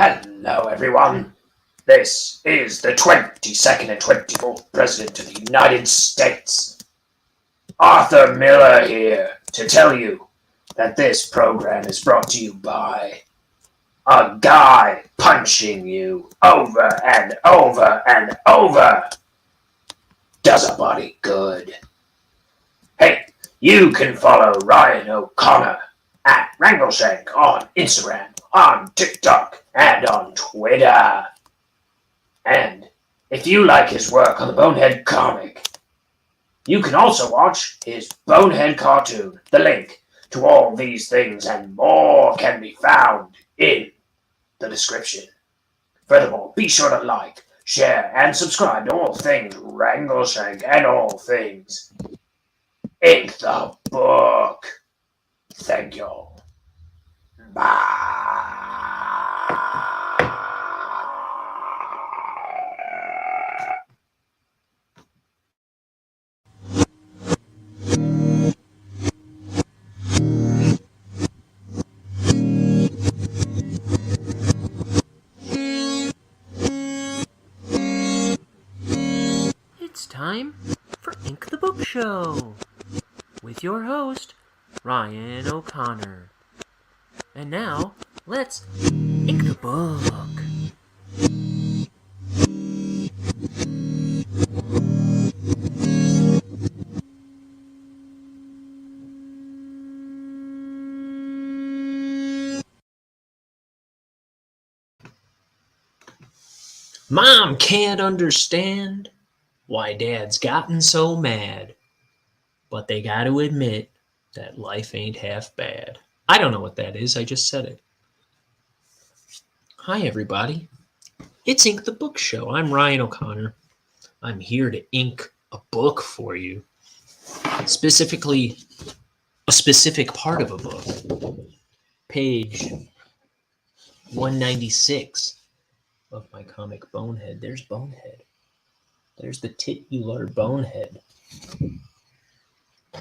Hello, everyone. This is the 22nd and 24th President of the United States. Arthur Miller here to tell you that this program is brought to you by a guy punching you over and over and over. Does a body good. Hey, you can follow Ryan O'Connor at Wrangleshank on Instagram, on TikTok, and on Twitter. And if you like his work on the Bonehead comic, you can also watch his Bonehead cartoon. The link to all these things and more can be found in the description. Furthermore, be sure to like, share, and subscribe to all things Wrangleshank and all things Ink the Book. Thank y'all. Bye. It's time for Ink the Book Show with your host, Ryan O'Connor. And now, let's ink the book. Mom can't understand why Dad's gotten so mad, but they got to admit that life ain't half bad. I don't know what that is, I just said it. Hi, everybody. It's Ink the Book Show. I'm Ryan O'Connor. I'm here to ink a book for you. Specifically, a specific part of a book. Page 196 of my comic Bonehead. There's Bonehead. There's the titular Bonehead.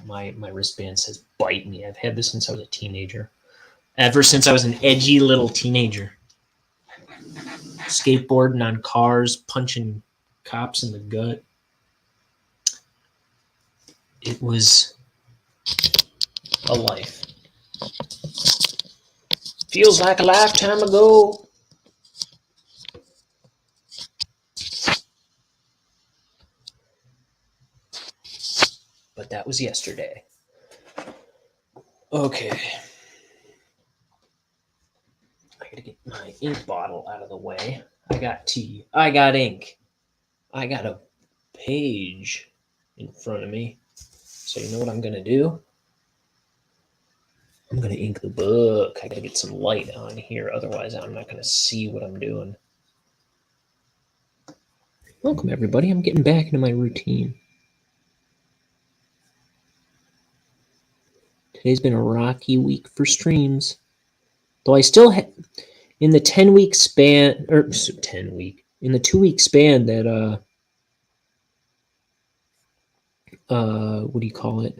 My wristband says bite me. I've had this since I was a teenager. Ever since I was an edgy little teenager. Skateboarding on cars, punching cops in the gut. It was a life. Feels like a lifetime ago. But that was yesterday. Okay. I gotta get my ink bottle out of the way. I got tea. I got ink. I got a page in front of me. So you know what I'm gonna do? I'm gonna ink the book. I gotta get some light on here, otherwise I'm not gonna see what I'm doing. Welcome everybody. I'm getting back into my routine. Today's been a rocky week for streams. Though I still have, in the 10-week span, or 10-week, in the 2-week span that, what do you call it?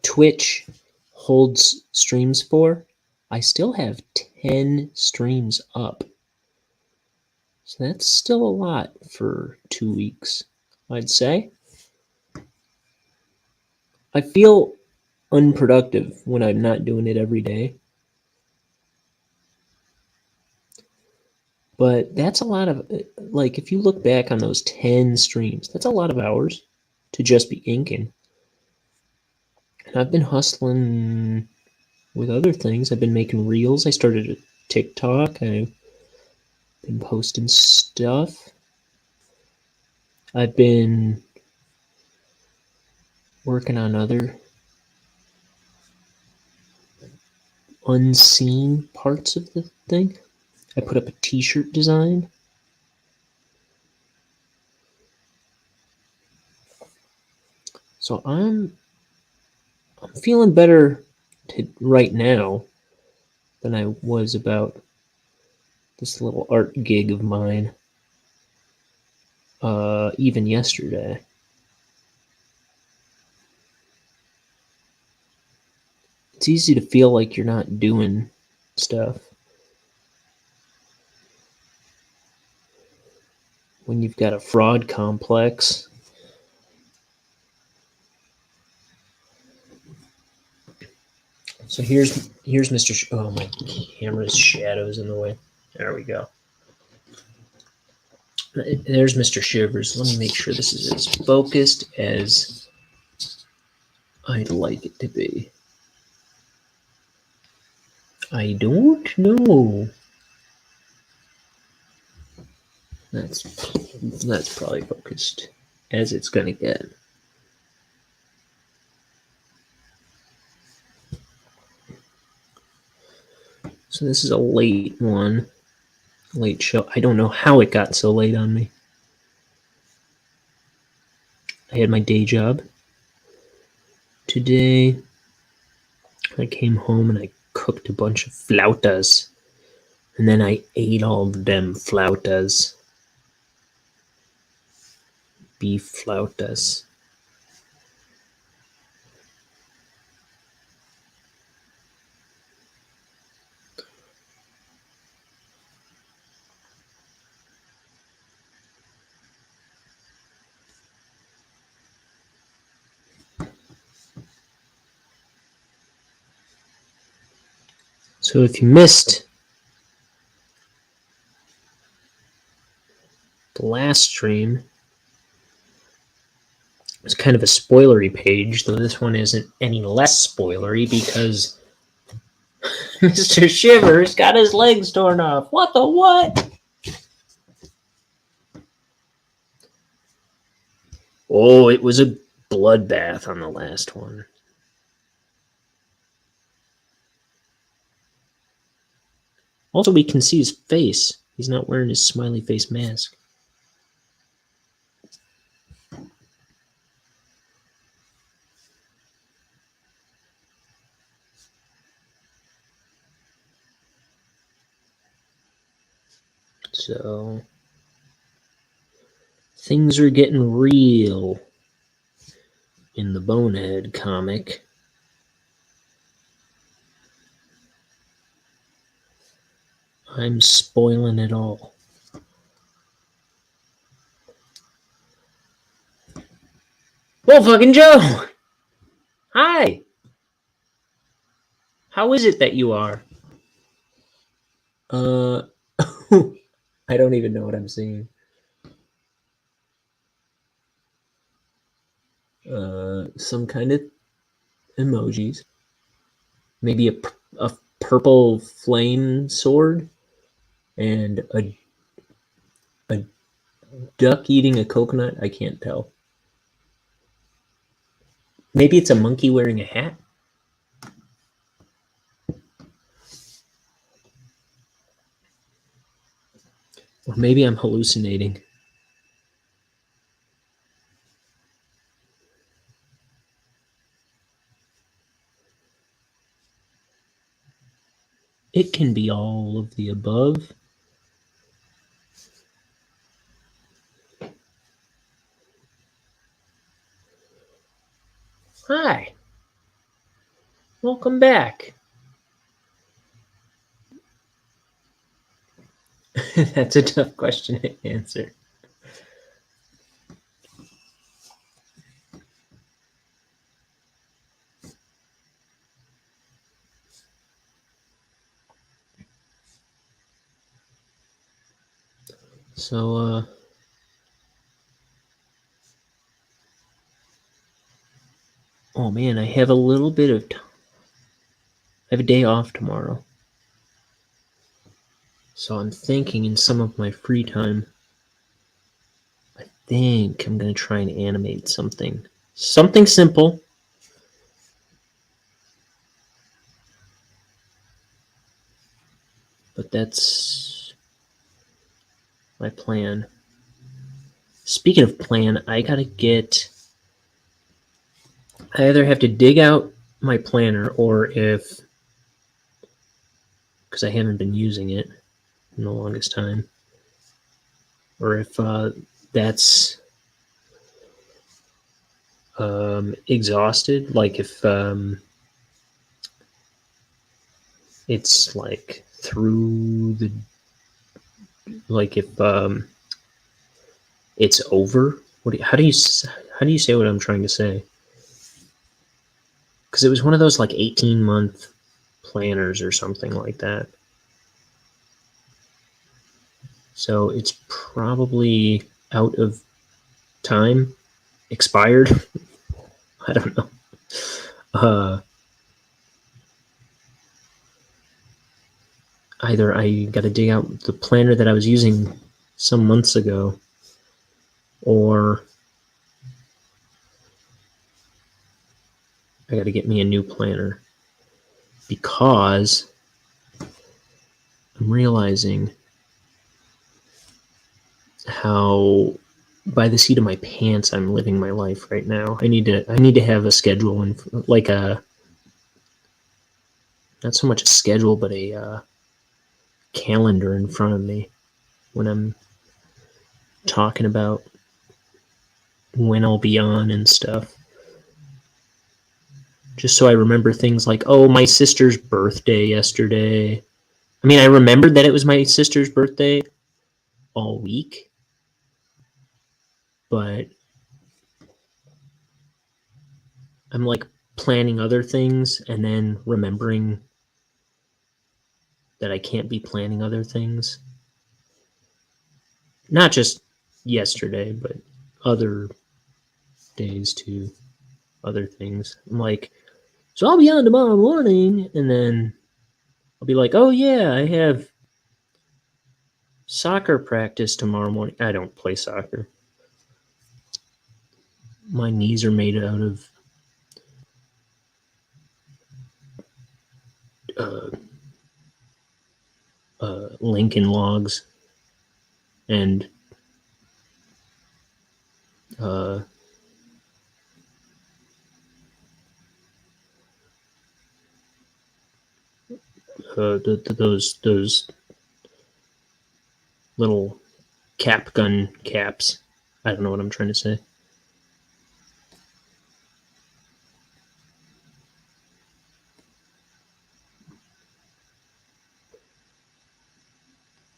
Twitch holds streams for, I still have 10 streams up. So that's still a lot for 2 weeks, I'd say. I feel unproductive when I'm not doing it every day. But that's a lot of, like, if you look back on those 10 streams, that's a lot of hours to just be inking. And I've been hustling with other things. I've been making reels. I started a TikTok. I've been posting stuff. I've been working on other unseen parts of the thing. I put up a t-shirt design. So I'm feeling better right now than I was about this little art gig of mine even yesterday. It's easy to feel like you're not doing stuff. When you've got a fraud complex. So here's Mr. Oh, my camera's shadows in the way. There we go. There's Mr. Shivers. Let me make sure this is as focused as I'd like it to be. I don't know. That's probably focused as it's gonna get. So this is a late one. Late show. I don't know how it got so late on me. I had my day job today. I came home and I cooked a bunch of flautas. And then I ate all of them flautas. Beef flautas. So if you missed the last stream, it's kind of a spoilery page, though this one isn't any less spoilery because Mr. Shivers got his legs torn off. What the what? Oh, it was a bloodbath on the last one. Also, we can see his face. He's not wearing his smiley face mask. So, things are getting real in the Bonehead comic. I'm spoiling it all. Well, fucking Joe! Hi! How is it that you are? I don't even know what I'm seeing. Some kind of emojis. Maybe a purple flame sword and a duck eating a coconut. I can't tell. Maybe it's a monkey wearing a hat. Or maybe I'm hallucinating. It can be all of the above. Hi. Welcome back. That's a tough question to answer. So, oh man, I have a little bit of time. I have a day off tomorrow. So I'm thinking in some of my free time, I think I'm going to try and animate something. Something simple. But that's my plan. Speaking of plan, I gotta get... I either have to dig out my planner or if... because I haven't been using it in the longest time. Or if that's exhausted. Like if it's like through the, like if it's over. How do you say what I'm trying to say? Because it was one of those like 18-month planners or something like that. So it's probably out of time, expired. I don't know. Either I got to dig out the planner that I was using some months ago, or I got to get me a new planner, because I'm realizing how by the seat of my pants I'm living my life right now. I need to have a schedule, and like a, not so much a schedule, but a calendar in front of me when I'm talking about when I'll be on and stuff. Just so I remember things like, oh, my sister's birthday yesterday. I mean, I remembered that it was my sister's birthday all week, but I'm like planning other things and then remembering that I can't be planning other things. Not just yesterday, but other days too, other things. I'm like, so I'll be on tomorrow morning, and then I'll be like, oh yeah, I have soccer practice tomorrow morning. I don't play soccer. My knees are made out of uh, Lincoln logs and uh, those little cap gun caps. I don't know what I'm trying to say.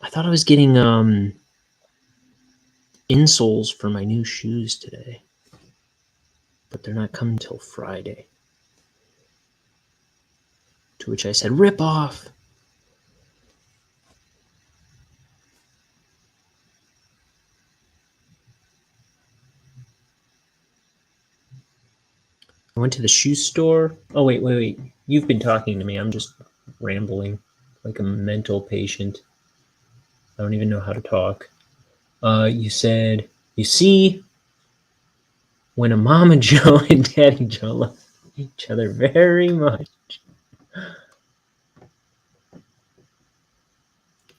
I thought I was getting insoles for my new shoes today, but they're not coming till Friday. To which I said, rip off. I went to the shoe store. Oh, wait. You've been talking to me. I'm just rambling like a mental patient. I don't even know how to talk. You said, you see, when a Mama Joe and Daddy Joe love each other very much,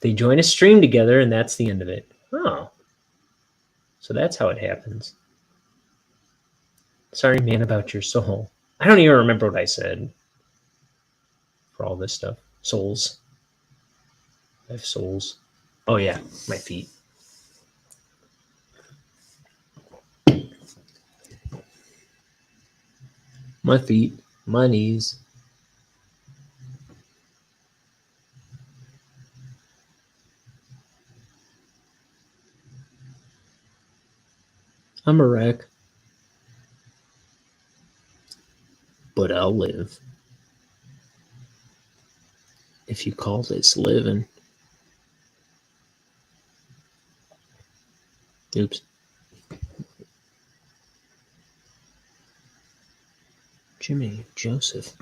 they join a stream together, and that's the end of it. Oh. So that's how it happens. Sorry, man, about your soul. I don't even remember what I said for all this stuff. Souls. I have souls. Oh, yeah, my feet. My feet, my knees. I'm a wreck, but I'll live. If you call this living. Oops. Jimmy, Joseph.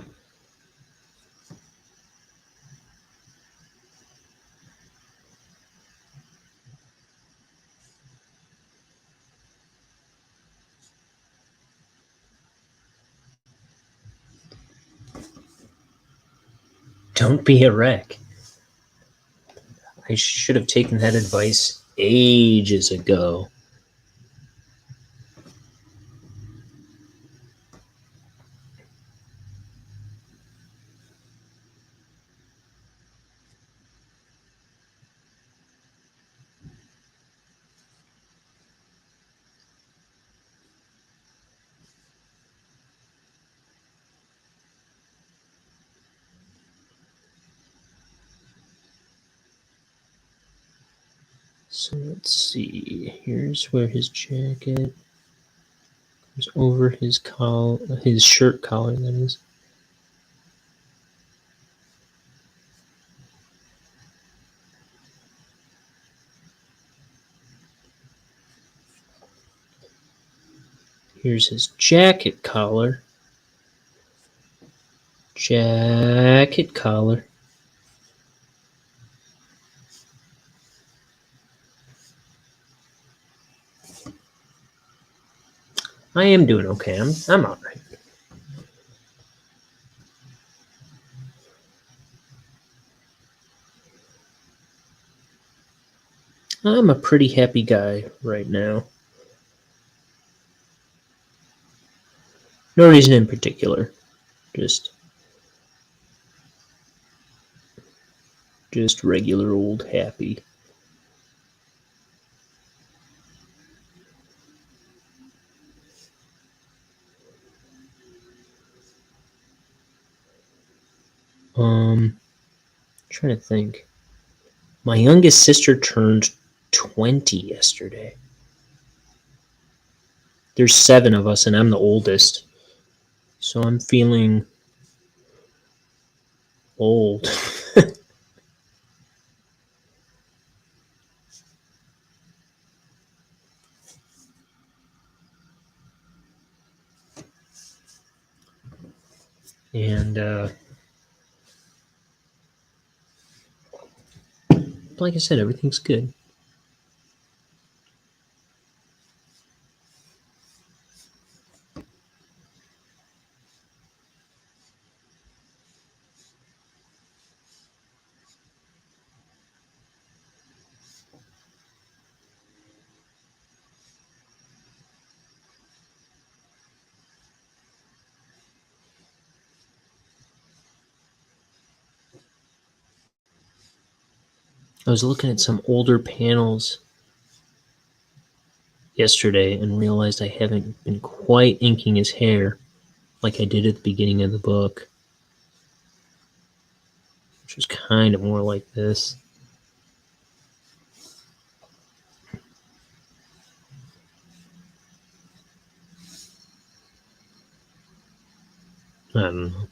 Don't be a wreck. I should have taken that advice ages ago. So let's see. Here's where his jacket goes over his his shirt collar. That is. Here's his jacket collar. Jacket collar. I am doing okay. I'm all right. I'm a pretty happy guy right now. No reason in particular. Just regular old happy. Trying to think. My youngest sister turned 20 yesterday. There's 7 of us, and I'm the oldest. So I'm feeling old. And like I said, everything's good. I was looking at some older panels yesterday and realized I haven't been quite inking his hair like I did at the beginning of the book, which was kind of more like this. I don't know.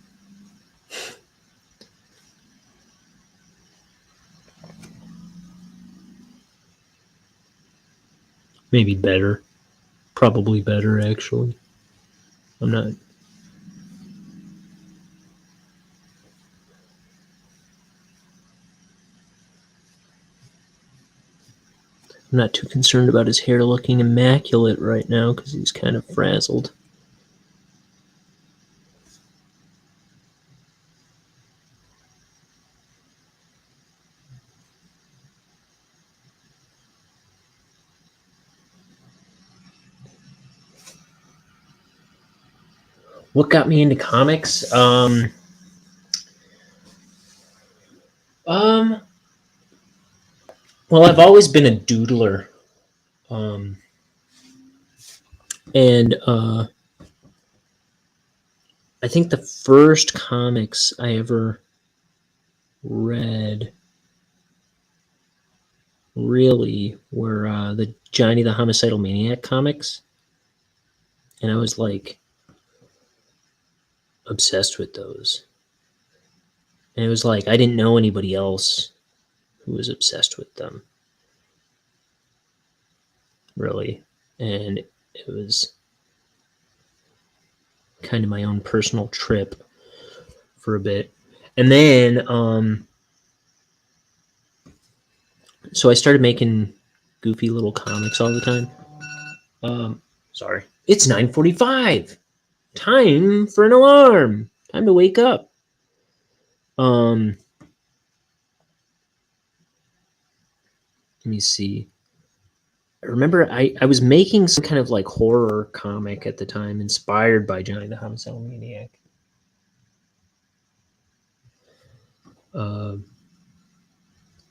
Maybe better. Probably better, actually. I'm not too concerned about his hair looking immaculate right now because he's kind of frazzled. What got me into comics? Well, I've always been a doodler. And I think the first comics I ever read really were the Johnny the Homicidal Maniac comics. And I was like obsessed with those. And it was like I didn't know anybody else who was obsessed with them, really. And it was kind of my own personal trip for a bit. And then so I started making goofy little comics all the time. Sorry. It's 9:45. Time for an alarm. Time to wake up. Let me see. I remember I was making some kind of like horror comic at the time, inspired by Johnny the Homicidal Maniac.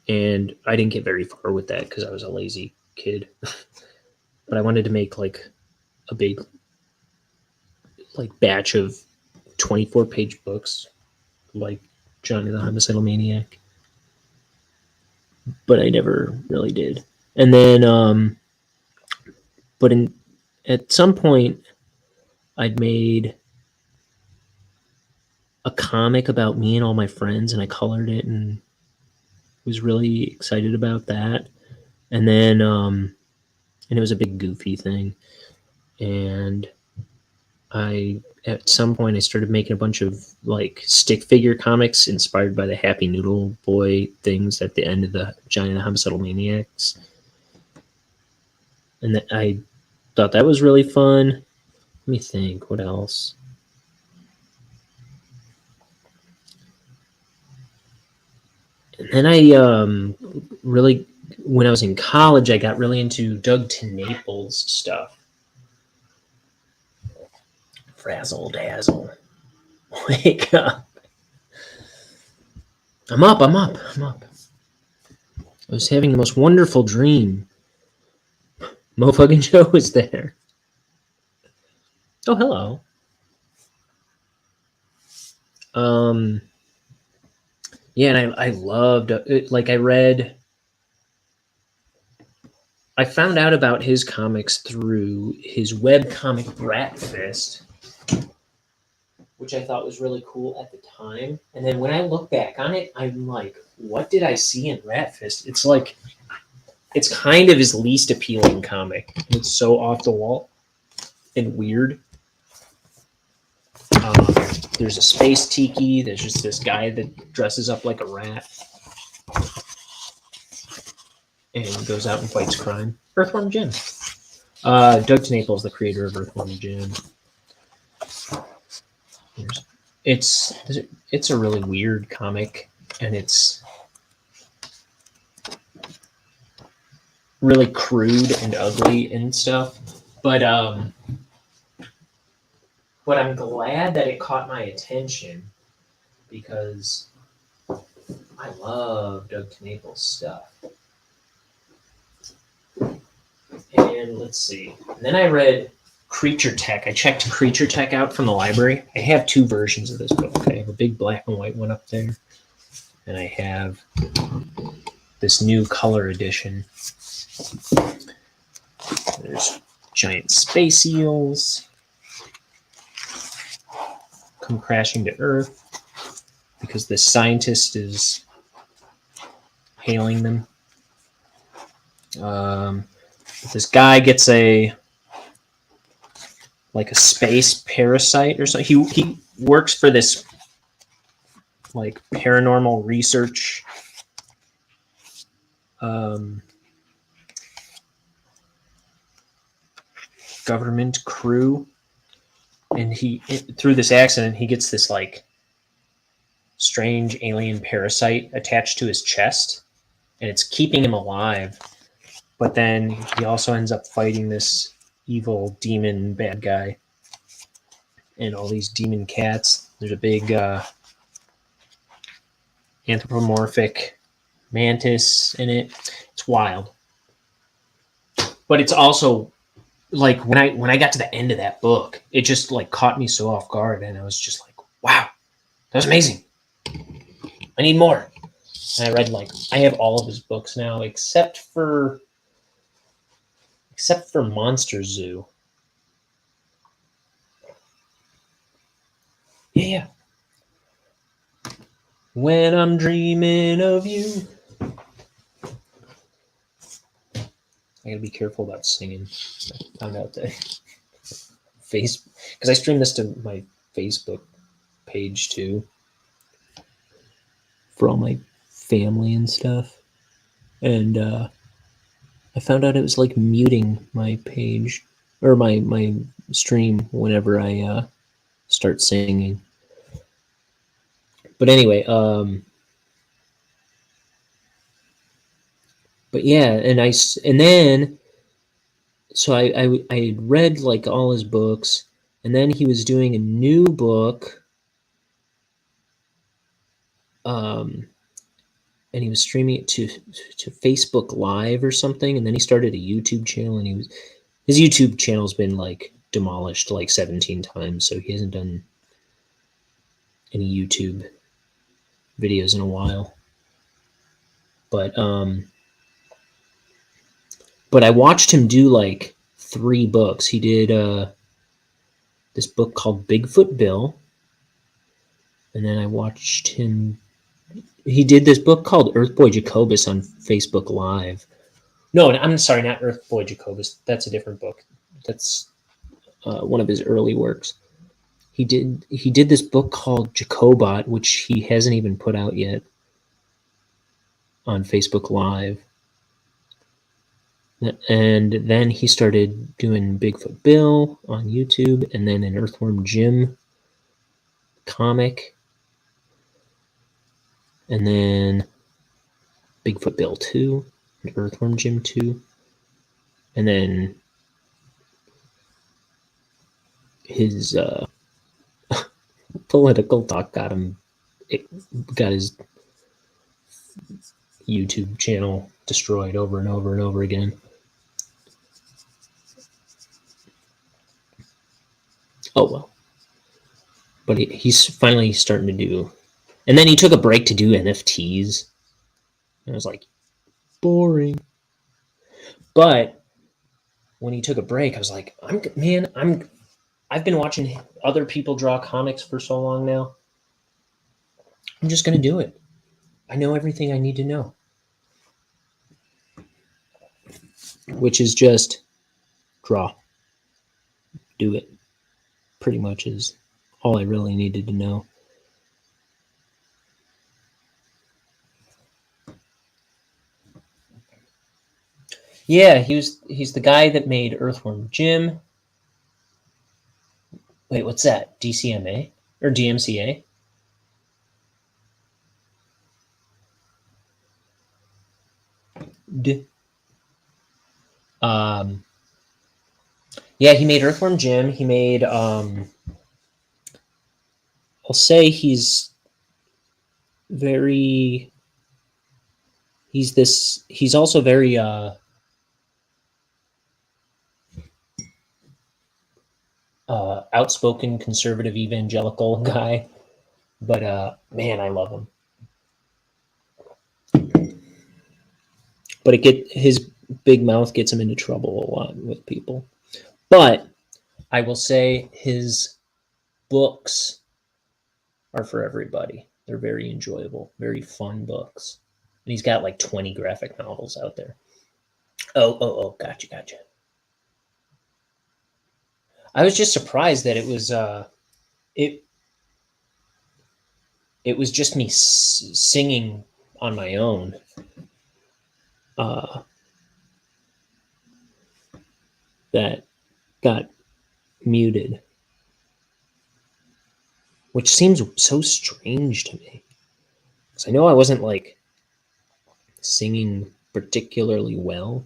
And I didn't get very far with that because I was a lazy kid. But I wanted to make like a big like batch of 24-page books like Johnny the Homicidal Maniac. But I never really did. And then, but at some point, I'd made a comic about me and all my friends, and I colored it and was really excited about that. And then, and it was a big goofy thing. And at some point, I started making a bunch of like stick figure comics inspired by the Happy Noodle Boy things at the end of the Giant Homicidal Maniacs. And I thought that was really fun. Let me think, what else? And then I really, when I was in college, I got really into Doug TeNaples stuff. Frazzle dazzle. Wake up. I'm up. I was having the most wonderful dream. Mofucking Joe was there. Oh, hello. Yeah, and I loved it. Like, I found out about his comics through his web comic Rat Fist, which I thought was really cool at the time. And then when I look back on it, I'm like, what did I see in Rat Fist? It's like, it's kind of his least appealing comic. It's so off the wall and weird. There's a space tiki. There's just this guy that dresses up like a rat and goes out and fights crime. Earthworm Jim. Doug TeNaples, the creator of Earthworm Jim. It's a really weird comic, and it's really crude and ugly and stuff. But I'm glad that it caught my attention because I love Doug TeNaples stuff. And let's see. And then I read Creature Tech. I checked Creature Tech out from the library. I have two versions of this book. I have a big black and white one up there, and I have this new color edition. There's giant space eels come crashing to Earth because this scientist is hailing them. This guy gets a space parasite or something. He works for this like paranormal research government crew, and through this accident he gets this like strange alien parasite attached to his chest, and it's keeping him alive. But then he also ends up fighting this evil demon bad guy and all these demon cats. There's a big anthropomorphic mantis in it. It's wild, but it's also like when I got to the end of that book, it just like caught me so off guard, and I was just like, wow, that was amazing. I need more. And I read I have all of his books now except for Monster Zoo. Yeah. When I'm dreaming of you. I gotta be careful about singing. I found out that because I stream this to my Facebook page too for all my family and stuff, and I found out it was like muting my page or my stream whenever I start singing. But anyway, but yeah, and then so I had read like all his books, and then he was doing a new book, and he was streaming it to Facebook Live or something, and then he started a YouTube channel, and his YouTube channel's been like demolished like 17 times, so he hasn't done any YouTube videos in a while. But But I watched him do like 3 books. He did this book called Bigfoot Bill, and then I watched him. He did this book called Earthboy Jacobus on Facebook Live. No, I'm sorry, not Earthboy Jacobus. That's a different book. That's one of his early works. He did this book called Jacobot, which he hasn't even put out yet, on Facebook Live. And then he started doing Bigfoot Bill on YouTube, and then an Earthworm Jim comic, and then Bigfoot Bill 2, and Earthworm Jim 2, and then his political talk got his YouTube channel destroyed over and over and over again. Oh well. But he's finally starting to do, and then he took a break to do NFTs. And I was like, boring. But when he took a break, I was like, I've been watching other people draw comics for so long now. I'm just gonna do it. I know everything I need to know, which is just draw, do it. Pretty much is all I really needed to know. Yeah, he's the guy that made Earthworm Jim. Wait, what's that? DCMA or DMCA? Yeah, he made Earthworm Jim. He made I'll say he's also very outspoken conservative evangelical guy, but man, I love him. But his big mouth gets him into trouble a lot with people. But I will say his books are for everybody. They're very enjoyable, very fun books. And he's got like 20 graphic novels out there. Oh, gotcha. I was just surprised that it was it was just me singing on my own. That got muted, which seems so strange to me, because I know I wasn't like singing particularly well.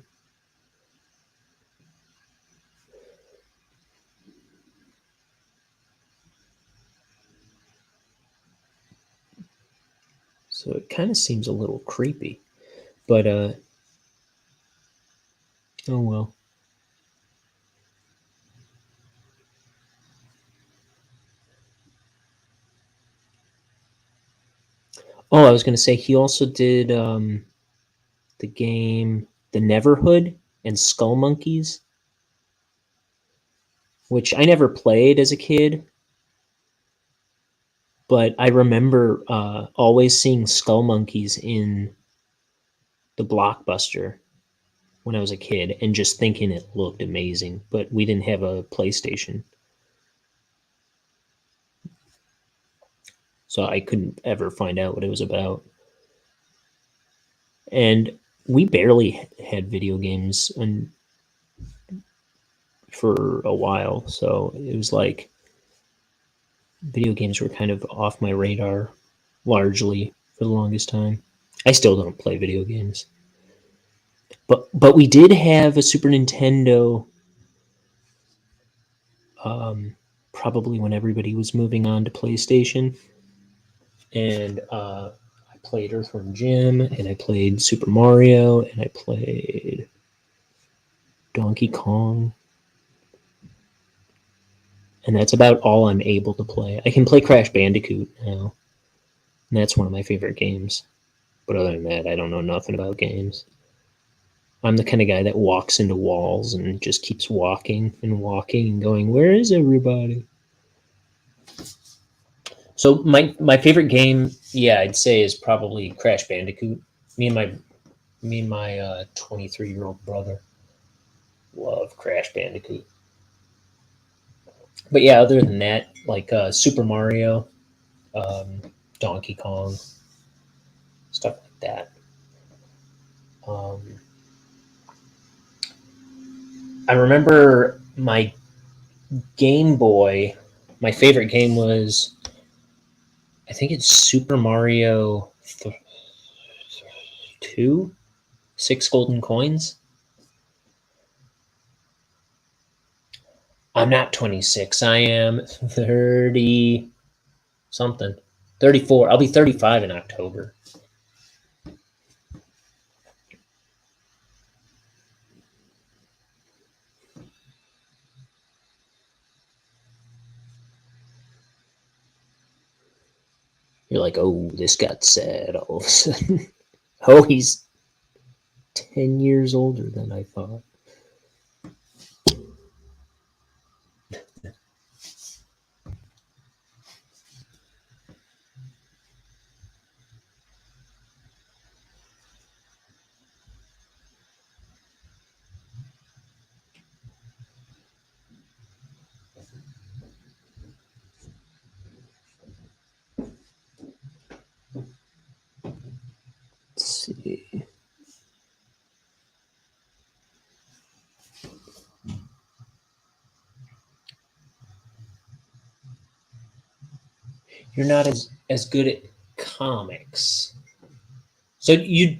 So it kind of seems a little creepy, but oh well. Oh, I was going to say he also did the game The Neverhood and Skull Monkeys, which I never played as a kid, but I remember always seeing Skull Monkeys in the Blockbuster when I was a kid and just thinking it looked amazing, but we didn't have a PlayStation. So I couldn't ever find out what it was about. And we barely had video games for a while, so it was like video games were kind of off my radar largely for the longest time. I still don't play video games. But we did have a Super Nintendo probably when everybody was moving on to PlayStation. And I played Earthworm Jim, and I played Super Mario, and I played Donkey Kong. And that's about all I'm able to play. I can play Crash Bandicoot now, and that's one of my favorite games. But other than that, I don't know nothing about games. I'm the kind of guy that walks into walls and just keeps walking and walking and going, where is everybody? So my favorite game, yeah, I'd say is probably Crash Bandicoot. Me and my 23-year-old brother love Crash Bandicoot. But yeah, other than that, like Super Mario, um, Donkey Kong, stuff like that. Um, I remember my Game Boy. My favorite game was, I think it's Super Mario 2, Six Golden Coins. I'm not 26. I am 30 something. 34. I'll be 35 in October. You're like, oh, this got sad all of a sudden. Oh, he's 10 years older than I thought. Let's see. You're not as good at comics. So do you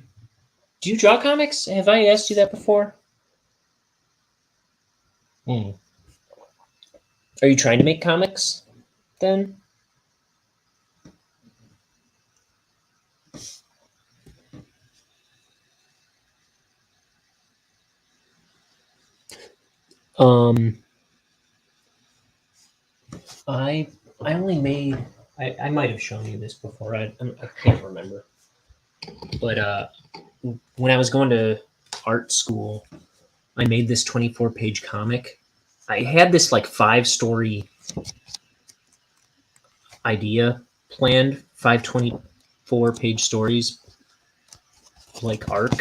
draw comics? Have I asked you that before? Hmm. Are you trying to make comics then? Um, I I only made. I might have shown you this before. I can't remember. But when I was going to art school, I made this 24-page comic. I had this like 5-story idea planned, 5 24-page stories, like arc.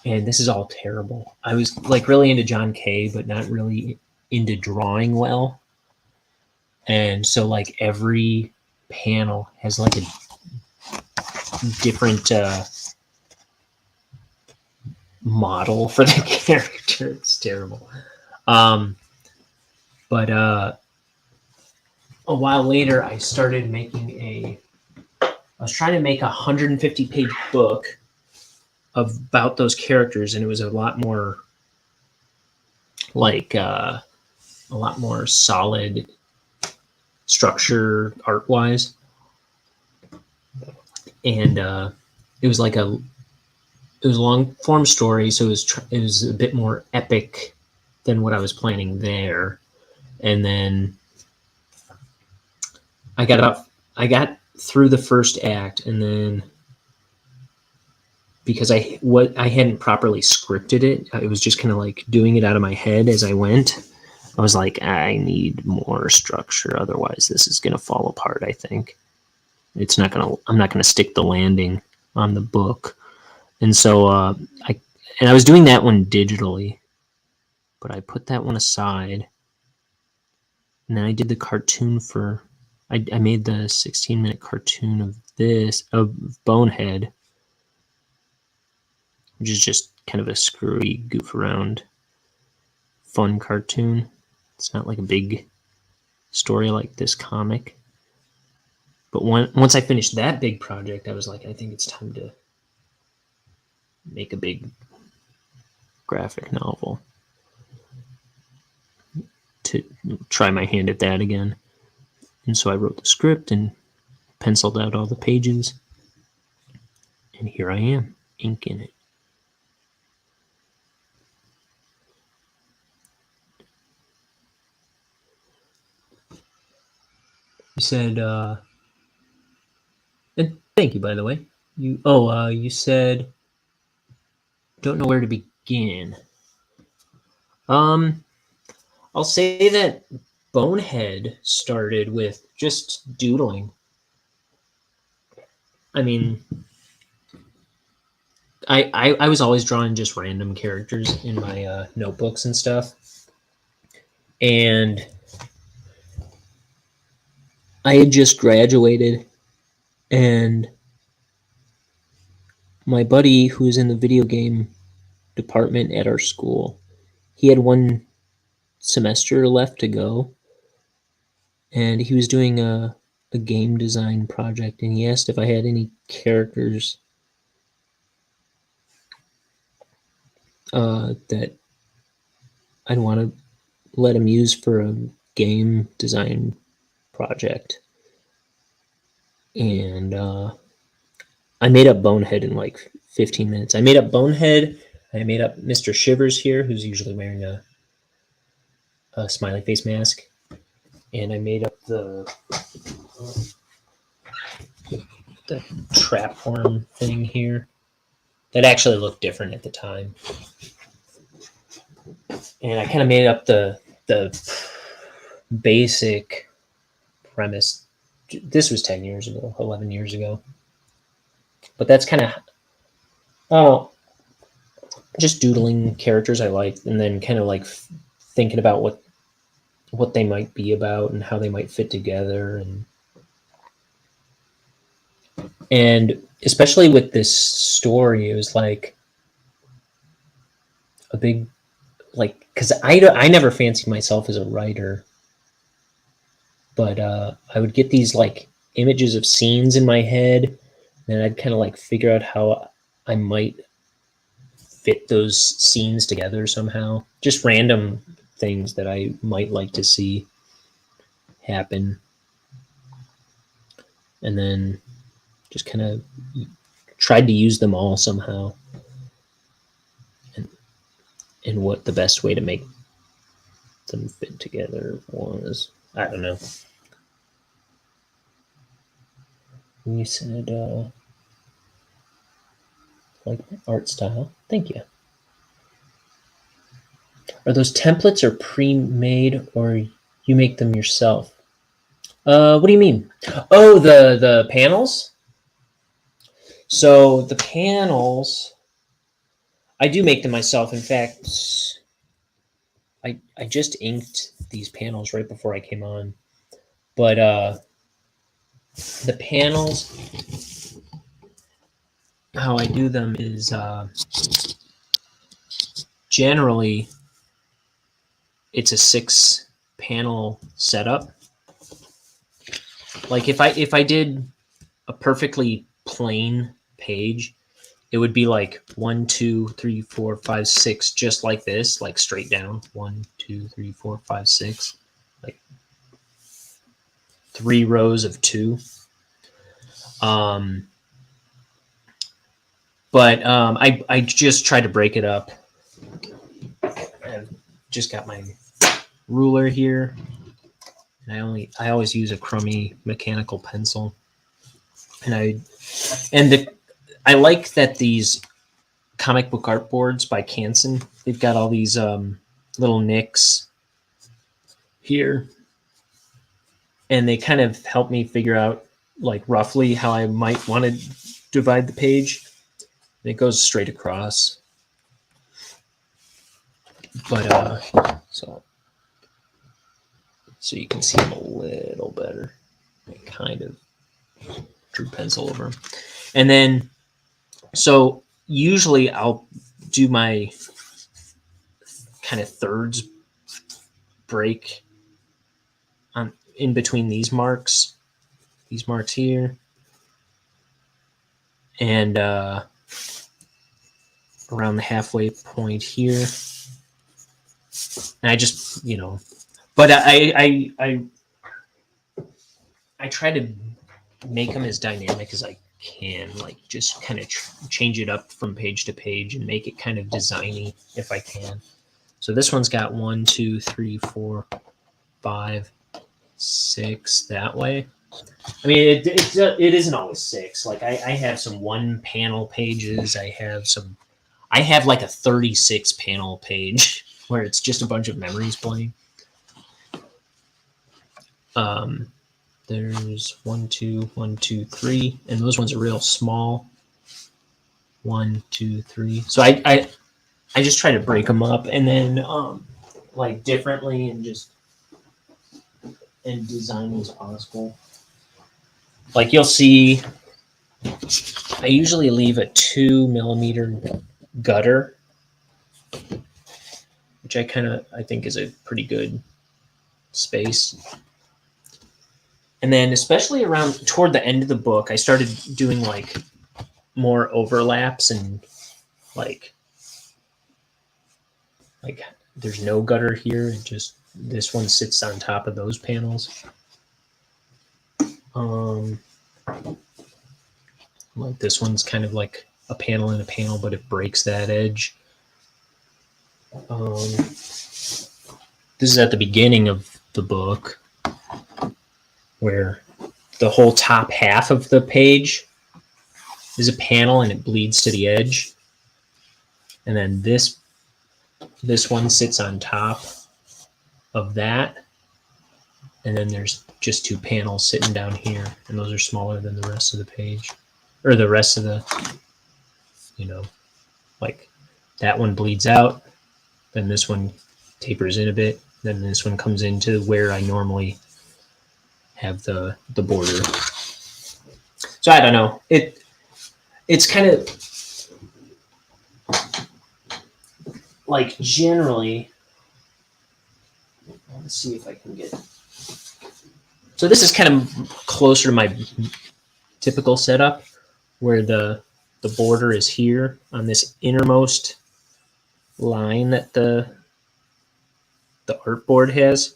And this is all terrible. I was like really into John Kay, but not really into drawing well. And so like every panel has like a different model for the character. It's terrible. Um, but a while later, I started making I was trying to make a 150-page book about those characters, and it was a lot more like a lot more solid structure art wise, and it was like it was a long form story, so it was a bit more epic than what I was planning there, and then I got through the first act, and then because I hadn't properly scripted it, I was just kind of like doing it out of my head as I went. I was like, I need more structure, otherwise this is gonna fall apart. I think I'm not gonna stick the landing on the book, and so I was doing that one digitally, but I put that one aside, and then I did the cartoon for. I made the 16-minute cartoon of Bonehead, which is just kind of a screwy, goof around, fun cartoon. It's not like a big story like this comic. But once I finished that big project, I was like, I think it's time to make a big graphic novel, to try my hand at that again. And so I wrote the script and penciled out all the pages. And here I am, inking it. You said, and thank you, by the way. You said, don't know where to begin? I'll say that Bonehead started with just doodling. I mean, I was always drawing just random characters in my notebooks and stuff. And I had just graduated, and my buddy who's in the video game department at our school, he had one semester left to go, and he was doing a game design project, and he asked if I had any characters that I'd want to let him use for a game design project. And I made up Bonehead in like 15 minutes. I made up Bonehead. I made up Mr. Shivers here, who's usually wearing a smiley face mask. And I made up the trap worm thing here. That actually looked different at the time. And I kind of made up the basic premise. This was 10 years ago, 11 years ago. But that's kind of, just doodling characters I liked, and then kind of like thinking about what they might be about and how they might fit together, and especially with this story, it was like a big, like, because I never fancied myself as a writer, but I would get these like images of scenes in my head, and I'd kind of like figure out how I might fit those scenes together somehow. Just random things that I might like to see happen. And then just kind of tried to use them all somehow. And what the best way to make them fit together was. I don't know. You said, like my art style. Thank you. Are those templates or pre-made, or you make them yourself? What do you mean? Oh, the panels? So the panels, I do make them myself. In fact, I just inked these panels right before I came on. But the panels, how I do them is generally it's a 6-panel setup. Like if I did a perfectly plain page, it would be like 1, 2, 3, 4, 5, 6, just like this, like straight down. 1, 2, 3, 4, 5, 6, like 3 rows of 2. But I just try to break it up. I've just got my ruler here, and I always use a crummy mechanical pencil. And I like that these comic book art boards by Canson, they've got all these little nicks here, and they kind of help me figure out like roughly how I might want to divide the page. And it goes straight across. But so you can see them a little better. I kind of drew pencil over them. And then, so usually I'll do my kind of thirds break on in between these marks here, and around the halfway point here. And I just, but I try to make them as dynamic as I can, like just kind of change it up from page to page and make it kind of designy if I can. So this one's got 1, 2, 3, 4, 5, 6 that way. I mean, it isn't always 6. Like I have some 1-panel pages. I have some I have like a 36 panel page where it's just a bunch of memories playing. There's 1, 2, 1, 2, 3, and those ones are real small. 1, 2, 3. So I just try to break them up and then like differently and design as possible. Like you'll see, I usually leave a 2mm gutter, which I think is a pretty good space. And then especially around toward the end of the book, I started doing like more overlaps and like there's no gutter here. It just this one sits on top of those panels. Like this one's kind of like a panel in a panel, but it breaks that edge. This is at the beginning of the book where the whole top half of the page is a panel and it bleeds to the edge. And then this one sits on top of that. And then there's just 2 panels sitting down here, and those are smaller than the rest of the page. Or the rest of the, like that one bleeds out, then this one tapers in a bit, then this one comes into where I normally have the border. So I don't know. It's kind of like generally, let's see if I can get. So this is kind of closer to my typical setup where the border is here on this innermost line that the artboard has.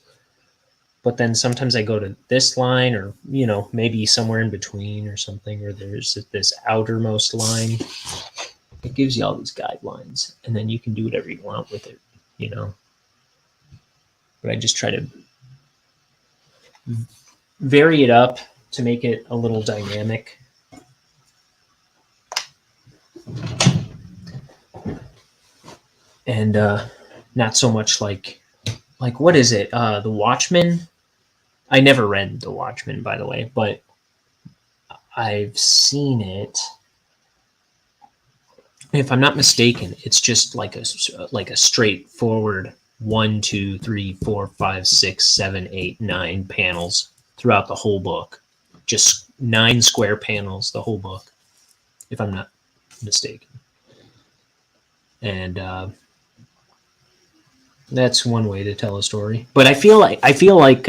But then sometimes I go to this line or, maybe somewhere in between or something, or there's this outermost line. It gives you all these guidelines, and then you can do whatever you want with it, But I just try to vary it up to make it a little dynamic. And not so much like what is it? The Watchmen? I never read The Watchmen, by the way, but I've seen it. If I'm not mistaken, it's just like a straightforward 1, 2, 3, 4, 5, 6, 7, 8, 9 panels throughout the whole book. Just 9 square panels, the whole book, if I'm not mistaken. And that's one way to tell a story. But I feel like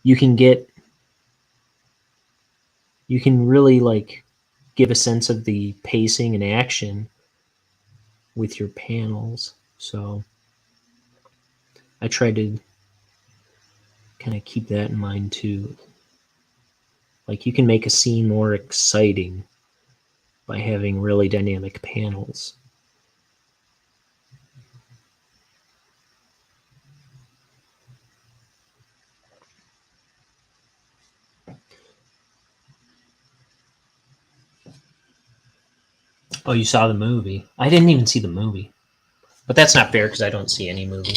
you can really give a sense of the pacing and action with your panels. So I try to kind of keep that in mind too. Like you can make a scene more exciting by having really dynamic panels. Oh, you saw the movie? I didn't even see the movie. But that's not fair because I don't see any movie.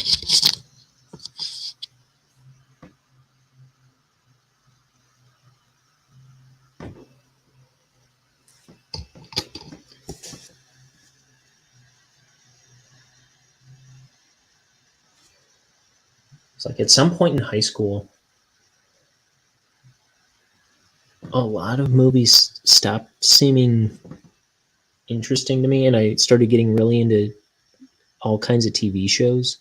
It's like at some point in high school, a lot of movies stopped seeming interesting to me, and I started getting really into all kinds of TV shows.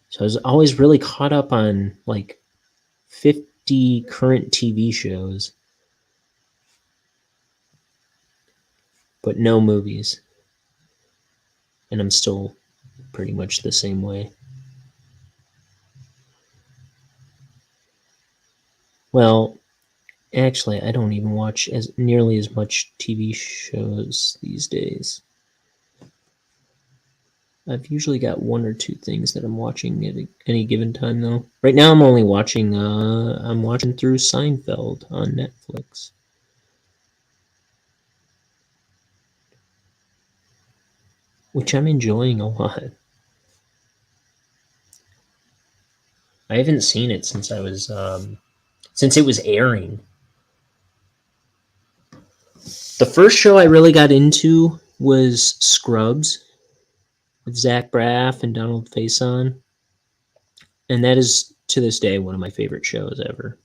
So I was always really caught up on like 50 current TV shows, but no movies. And I'm still pretty much the same way. Well, actually, I don't even watch nearly as much TV shows these days. I've usually got 1 or 2 things that I'm watching at any given time, though. Right now, I'm only watching. I'm watching through Seinfeld on Netflix. which I'm enjoying a lot. I haven't seen it since since it was airing. The first show I really got into was Scrubs with Zach Braff and Donald Faison, and that is to this day one of my favorite shows ever.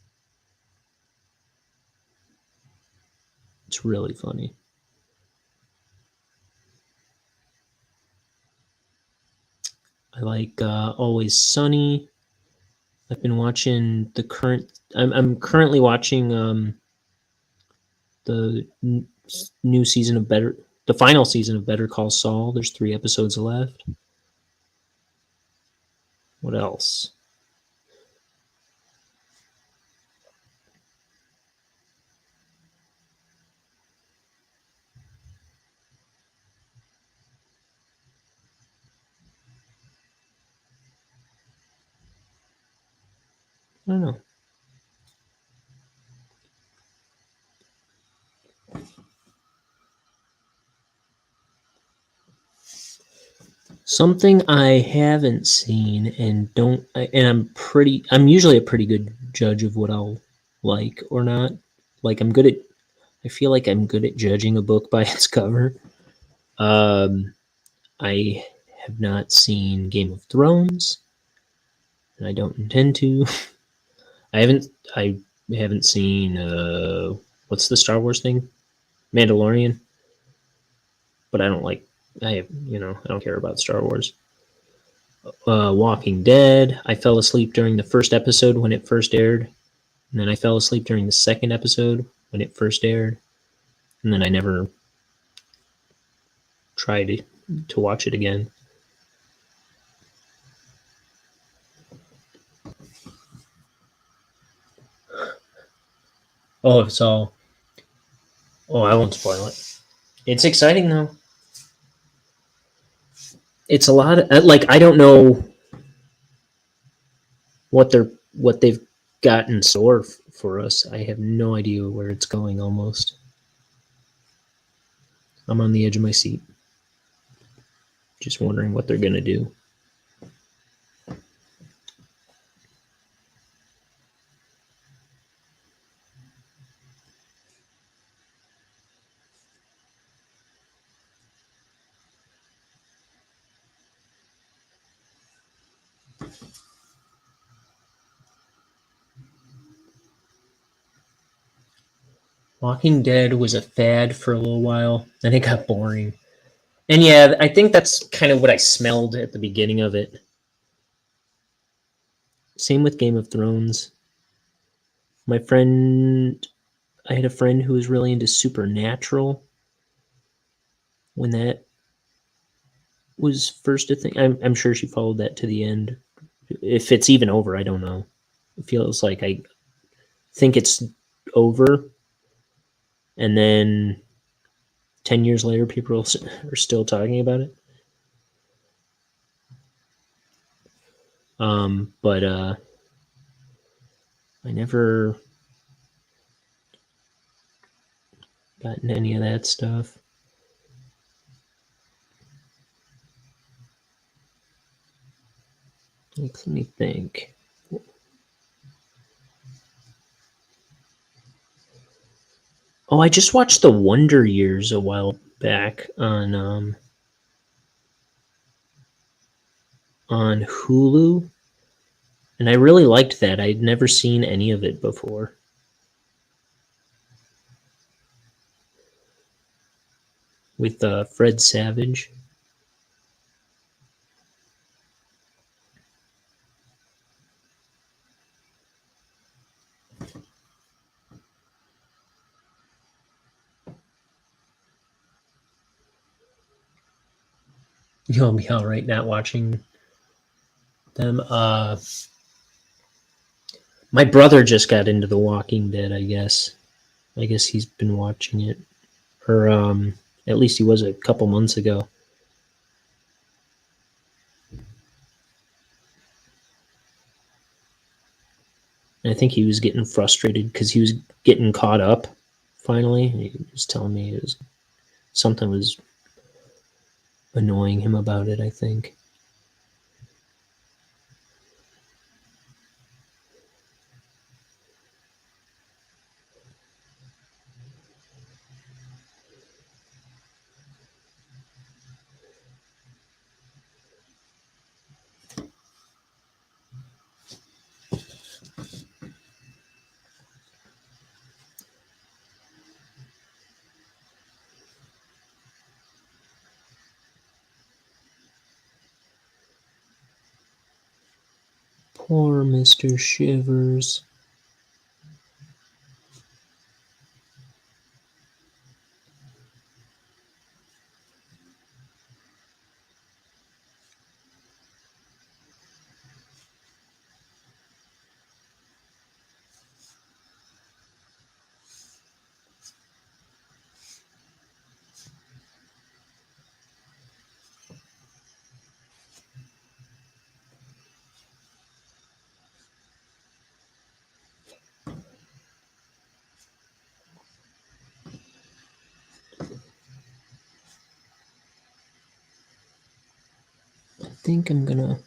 It's really funny. I like Always Sunny. I've been watching the current. I'm currently watching the new season of the final season of Better Call Saul. There's 3 episodes left. What else? I don't know. Something I haven't seen and I'm usually a pretty good judge of what I'll like or not. Like I feel like I'm good at judging a book by its cover. I have not seen Game of Thrones, and I don't intend to. I haven't seen what's the Star Wars thing? Mandalorian. But I don't like I don't care about Star Wars. Walking Dead. I fell asleep during the first episode when it first aired, and then I fell asleep during the second episode when it first aired, and then I never tried to watch it again. Oh, it's all. Oh, I won't spoil it. It's exciting though. It's a lot of like I don't know what they've got in store for us. I have no idea where it's going. Almost, I'm on the edge of my seat, just wondering what they're gonna do. Walking Dead was a fad for a little while, then it got boring. And yeah, I think that's kind of what I smelled at the beginning of it. Same with Game of Thrones. My friend, I had a friend who was really into Supernatural when that was first a thing. I'm sure she followed that to the end. If it's even over, I don't know. It feels like I think it's over, and then 10 years later, people are still talking about it. But I never gotten any of that stuff. Let me think. Oh, I just watched The Wonder Years a while back on Hulu, and I really liked that. I'd never seen any of it before. With Fred Savage. You'll be all right not watching them. My brother just got into The Walking Dead, I guess. I guess he's been watching it. Or at least he was a couple months ago. And I think he was getting frustrated because he was getting caught up finally. He was telling me something was annoying him about it, I think. Poor Mr. Shivers. I think I'm gonna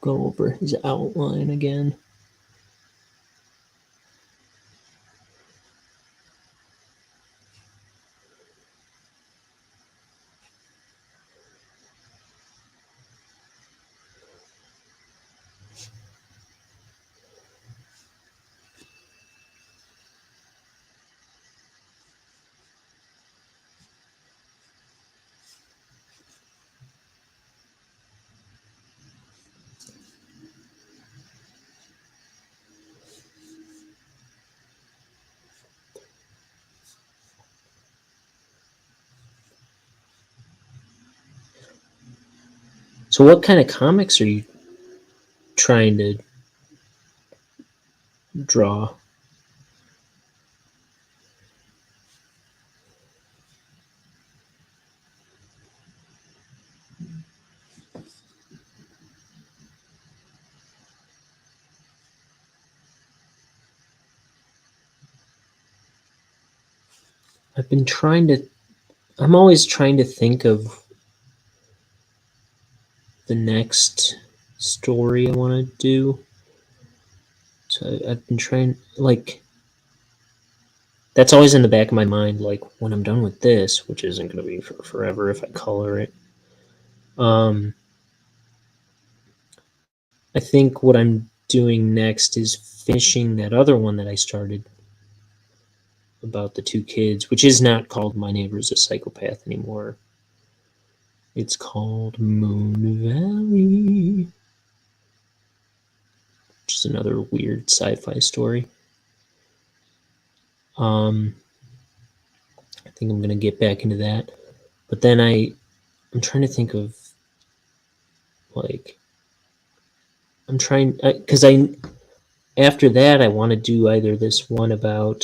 go over his outline again. So what kind of comics are you trying to draw? I'm always trying to think of the next story I want to do. So I've been trying, like, that's always in the back of my mind, like, when I'm done with this, which isn't going to be for forever if I color it. I think what I'm doing next is finishing that other one that I started about the two kids, which is not called My Neighbor's a Psychopath anymore. It's called Moon Valley, which is another weird sci-fi story. I think I'm gonna get back into that, but then I'm trying to think of, like, I'm trying because after that I want to do either this one about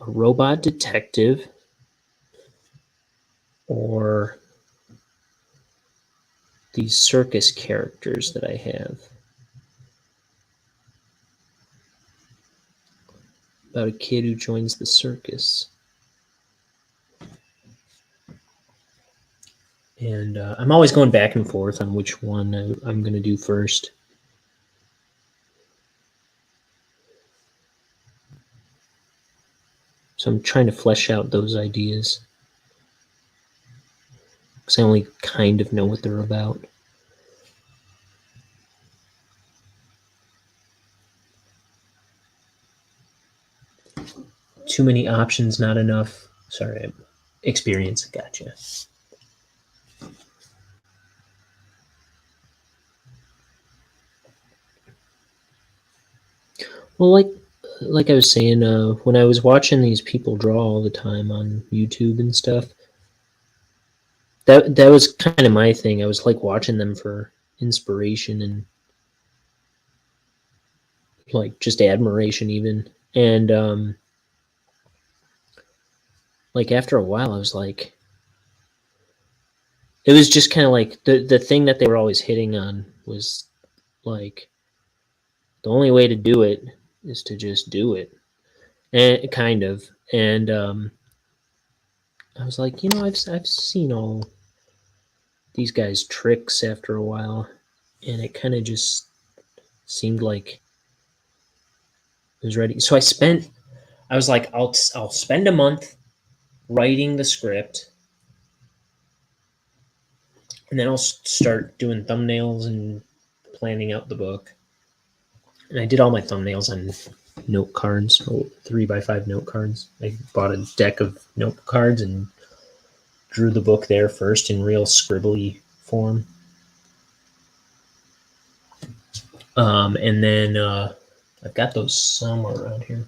a robot detective or these circus characters that I have about a kid who joins the circus. And I'm always going back and forth on which one I'm going to do first. So I'm trying to flesh out those ideas because I only kind of know what they're about. Too many options, not enough. Sorry, experience. Gotcha. Well, like I was saying, when I was watching these people draw all the time on YouTube and stuff, that was kind of my thing. I was like watching them for inspiration and like just admiration even. And like after a while I was like, it was just kind of like the thing that they were always hitting on was like, the only way to do it is to just do it. and kind of. And I was like, I've seen all these guys' tricks after a while, and it kind of just seemed like it was ready. So I was like, I'll spend a month writing the script, and then I'll start doing thumbnails and planning out the book. And I did all my thumbnails on note cards, 3x5 note cards. I bought a deck of note cards and drew the book there first in real scribbly form. And then I've got those somewhere around here.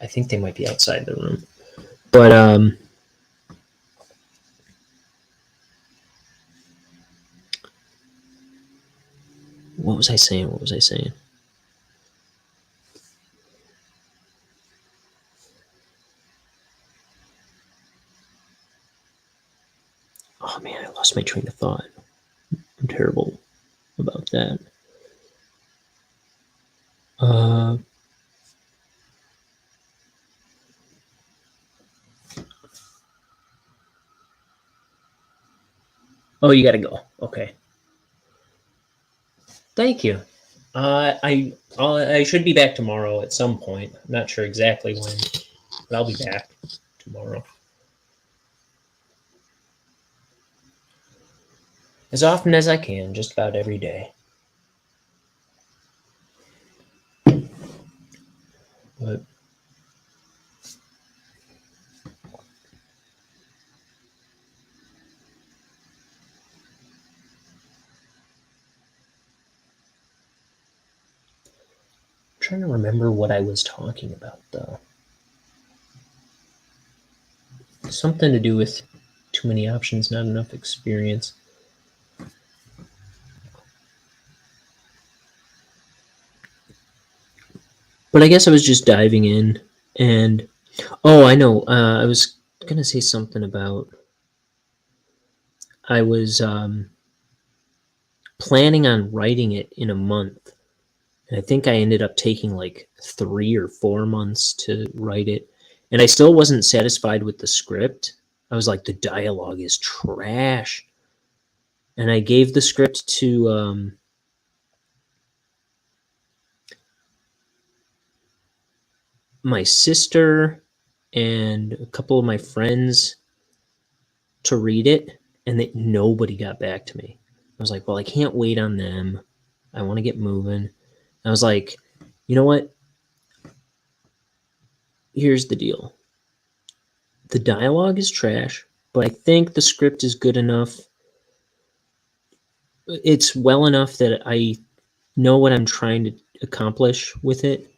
I think they might be outside the room. But what was I saying? Oh man, I lost my train of thought. I'm terrible about that. Oh, you gotta go. Okay. Thank you. I should be back tomorrow at some point. I'm not sure exactly when, but I'll be back tomorrow. As often as I can, just about every day. But I'm trying to remember what I was talking about, though. Something to do with too many options, not enough experience. But I guess I was just diving in, and I know. I was gonna say something about I was planning on writing it in a month, and I think I ended up taking like 3 or 4 months to write it, and I still wasn't satisfied with the script. I was like, the dialogue is trash, and I gave the script to my sister and a couple of my friends to read it, and nobody got back to me. I was like, well, I can't wait on them. I want to get moving. I was like, you know what? Here's the deal. The dialogue is trash, but I think the script is good enough. It's well enough that I know what I'm trying to accomplish with it.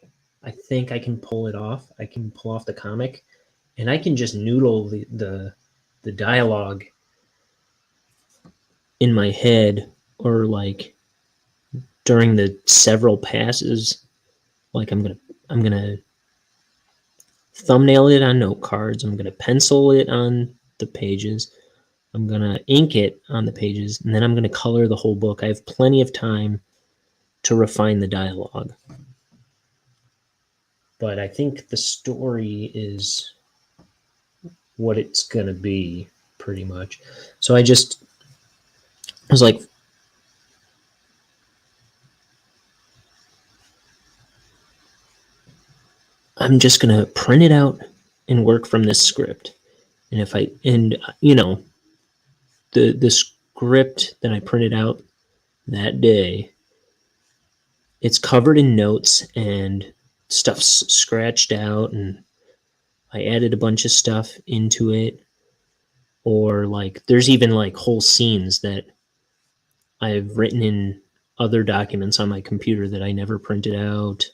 I think I can pull it off. I can pull off the comic, and I can just noodle the dialogue in my head, or like during the several passes. Like I'm gonna thumbnail it on note cards. I'm gonna pencil it on the pages. I'm gonna ink it on the pages, and then I'm gonna color the whole book. I have plenty of time to refine the dialogue. But I think the story is what it's gonna be, pretty much. So I was like, I'm just gonna print it out and work from this script. And the script that I printed out that day, it's covered in notes and stuff's scratched out, and I added a bunch of stuff into it. Or like there's even like whole scenes that I've written in other documents on my computer that I never printed out,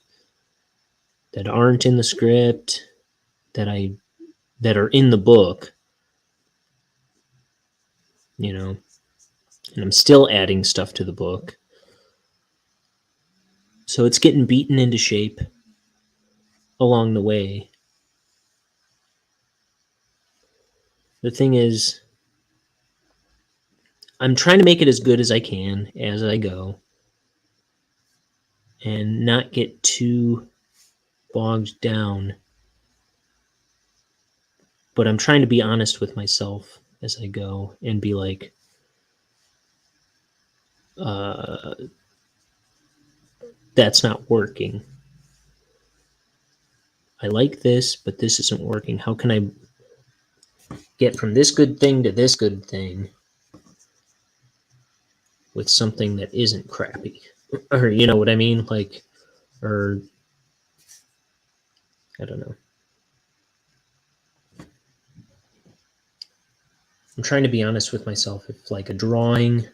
that aren't in the script, that are in the book, and I'm still adding stuff to the book. So it's getting beaten into shape along the way. The thing is, I'm trying to make it as good as I can as I go, and not get too bogged down. But I'm trying to be honest with myself as I go and be like, that's not working. I like this, but this isn't working. How can I get from this good thing to this good thing with something that isn't crappy? Or, you know what I mean? Like, or, I don't know. I'm trying to be honest with myself. If, like, a drawing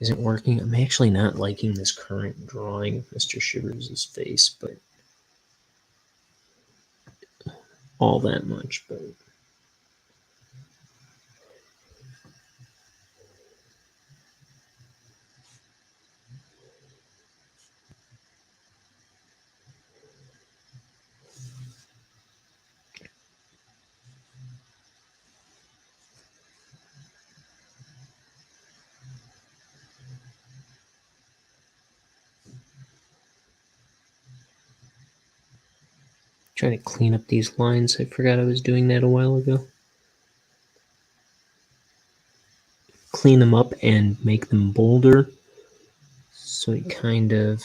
isn't working, I'm actually not liking this current drawing of Mr. Shivers' face, but all that much, but trying to clean up these lines. I forgot I was doing that a while ago. Clean them up and make them bolder, so it kind of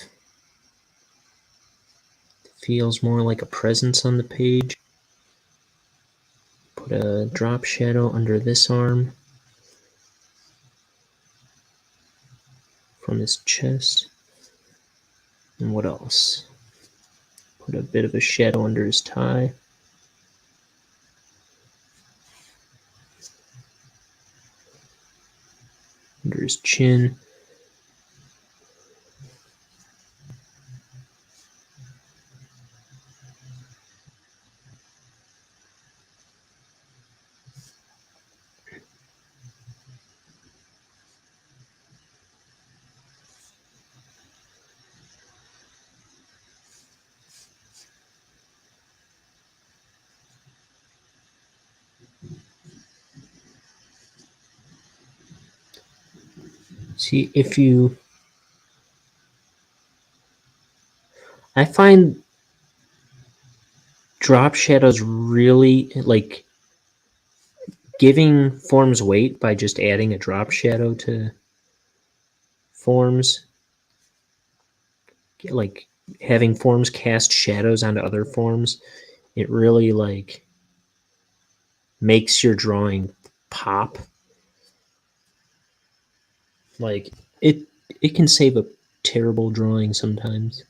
feels more like a presence on the page. Put a drop shadow under this arm from his chest. And what else? Put a bit of a shadow under his tie. Under his chin. See, if you... I find drop shadows really, like, giving forms weight by just adding a drop shadow to forms, like having forms cast shadows onto other forms, it really, like, makes your drawing pop. Like, it can save a terrible drawing sometimes.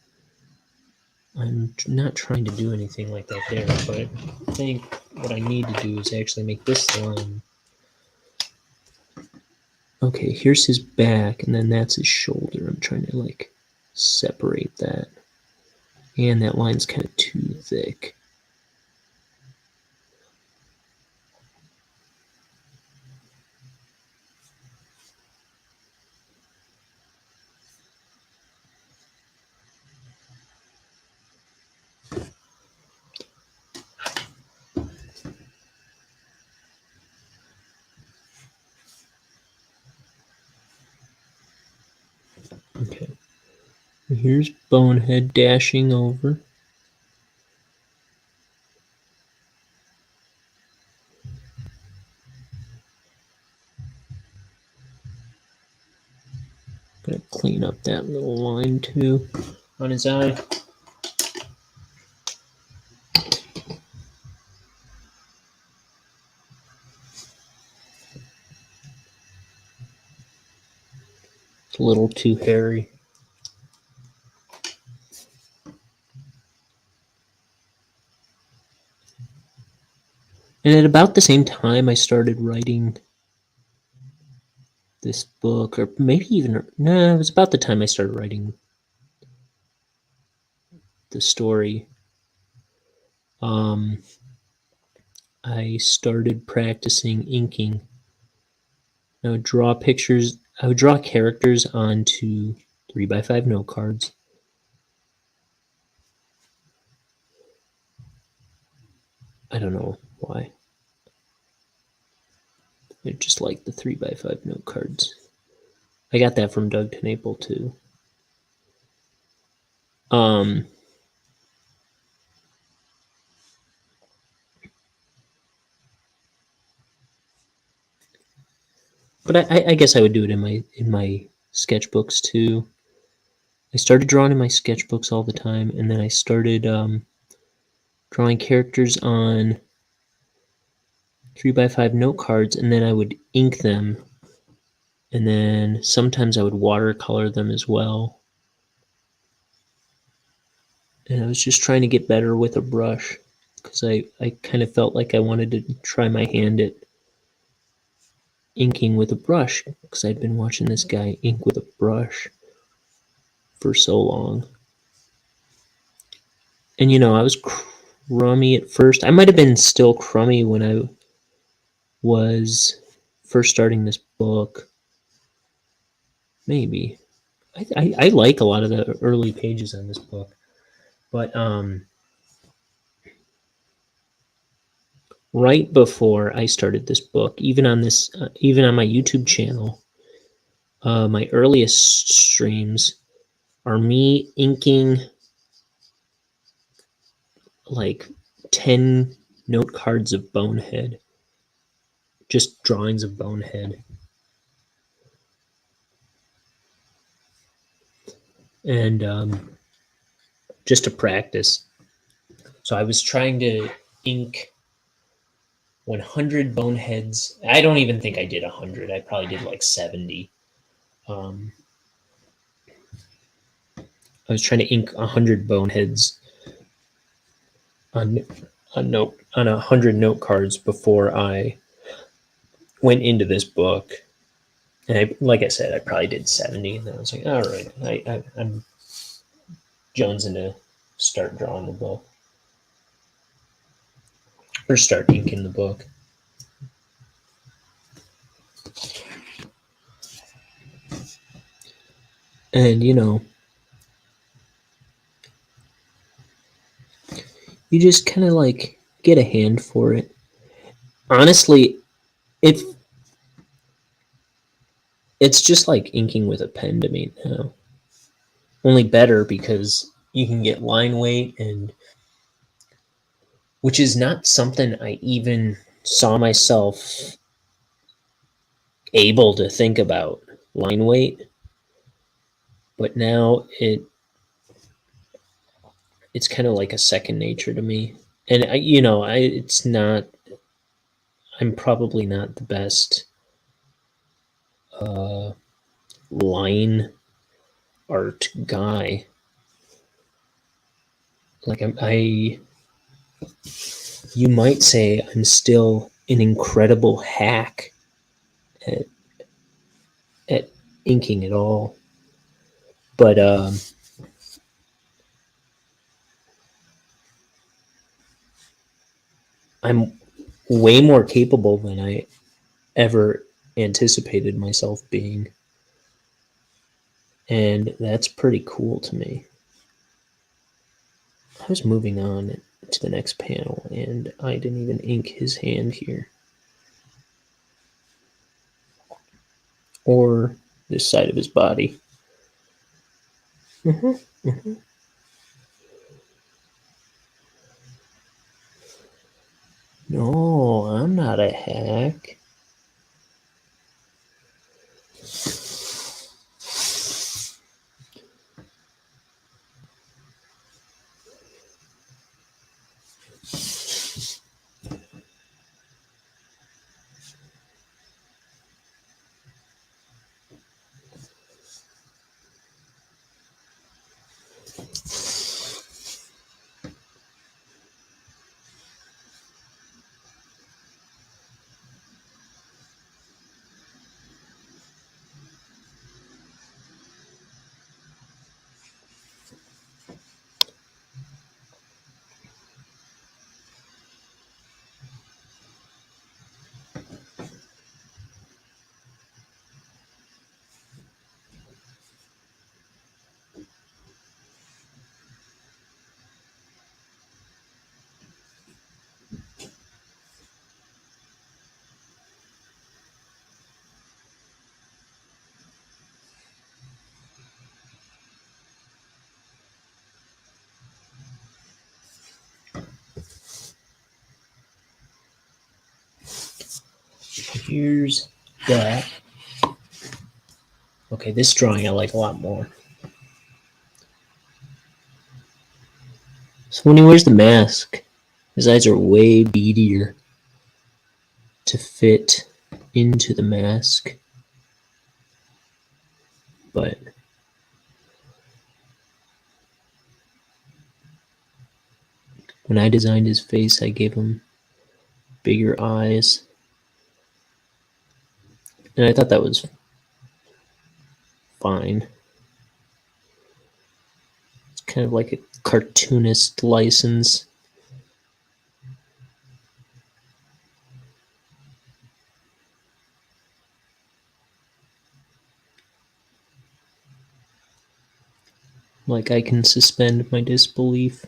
I'm not trying to do anything like that there, but I think what I need to do is actually make this line. Okay, here's his back, and then that's his shoulder. I'm trying to, like, separate that. And that line's kind of too thick. Okay. Here's Bonehead dashing over. Gonna clean up that little line too on his eye. It's a little too hairy. And at about the same time I started writing this book, or maybe even, no, it was about the time I started writing the story. I started practicing inking. I would draw pictures, I would draw characters onto 3x5 note cards. I don't know why. I just like the 3x5 note cards. I got that from Doug Knaple too. But I guess I would do it in my sketchbooks too. I started drawing in my sketchbooks all the time, and then I started drawing characters on 3x5 note cards, and then I would ink them, and then sometimes I would watercolor them as well. And I was just trying to get better with a brush because I kind of felt like I wanted to try my hand at inking with a brush because I'd been watching this guy ink with a brush for so long. And I was crummy at first. I might have been still crummy when I was first starting this book. Maybe. I like a lot of the early pages on this book. But right before I started this book, even on my YouTube channel, my earliest streams are me inking like 10 note cards of Bonehead, just drawings of Bonehead. And just to practice. So I was trying to ink 100 Boneheads. I don't even think I did 100. I probably did like 70. I was trying to ink 100 Boneheads on 100 note cards before I went into this book. And like I said, I probably did 70. And then I was like, all right, I'm jonesing to start drawing the book. Or start inking the book. And you just kind of like get a hand for it. Honestly, it's just like inking with a pen to me now. Only better because you can get line weight, and which is not something I even saw myself able to think about, line weight. But now it's kind of like a second nature to me. And it's not. I'm probably not the best line art guy. Like you might say I'm still an incredible hack at inking it all, but I'm way more capable than I ever anticipated myself being, and that's pretty cool to me. I was moving on to the next panel, and I didn't even ink his hand here. Or this side of his body. No, I'm not a hack. Here's that. Okay, this drawing I like a lot more. So when he wears the mask, his eyes are way beadier to fit into the mask. But when I designed his face, I gave him bigger eyes. And I thought that was fine. It's kind of like a cartoonist license. Like I can suspend my disbelief.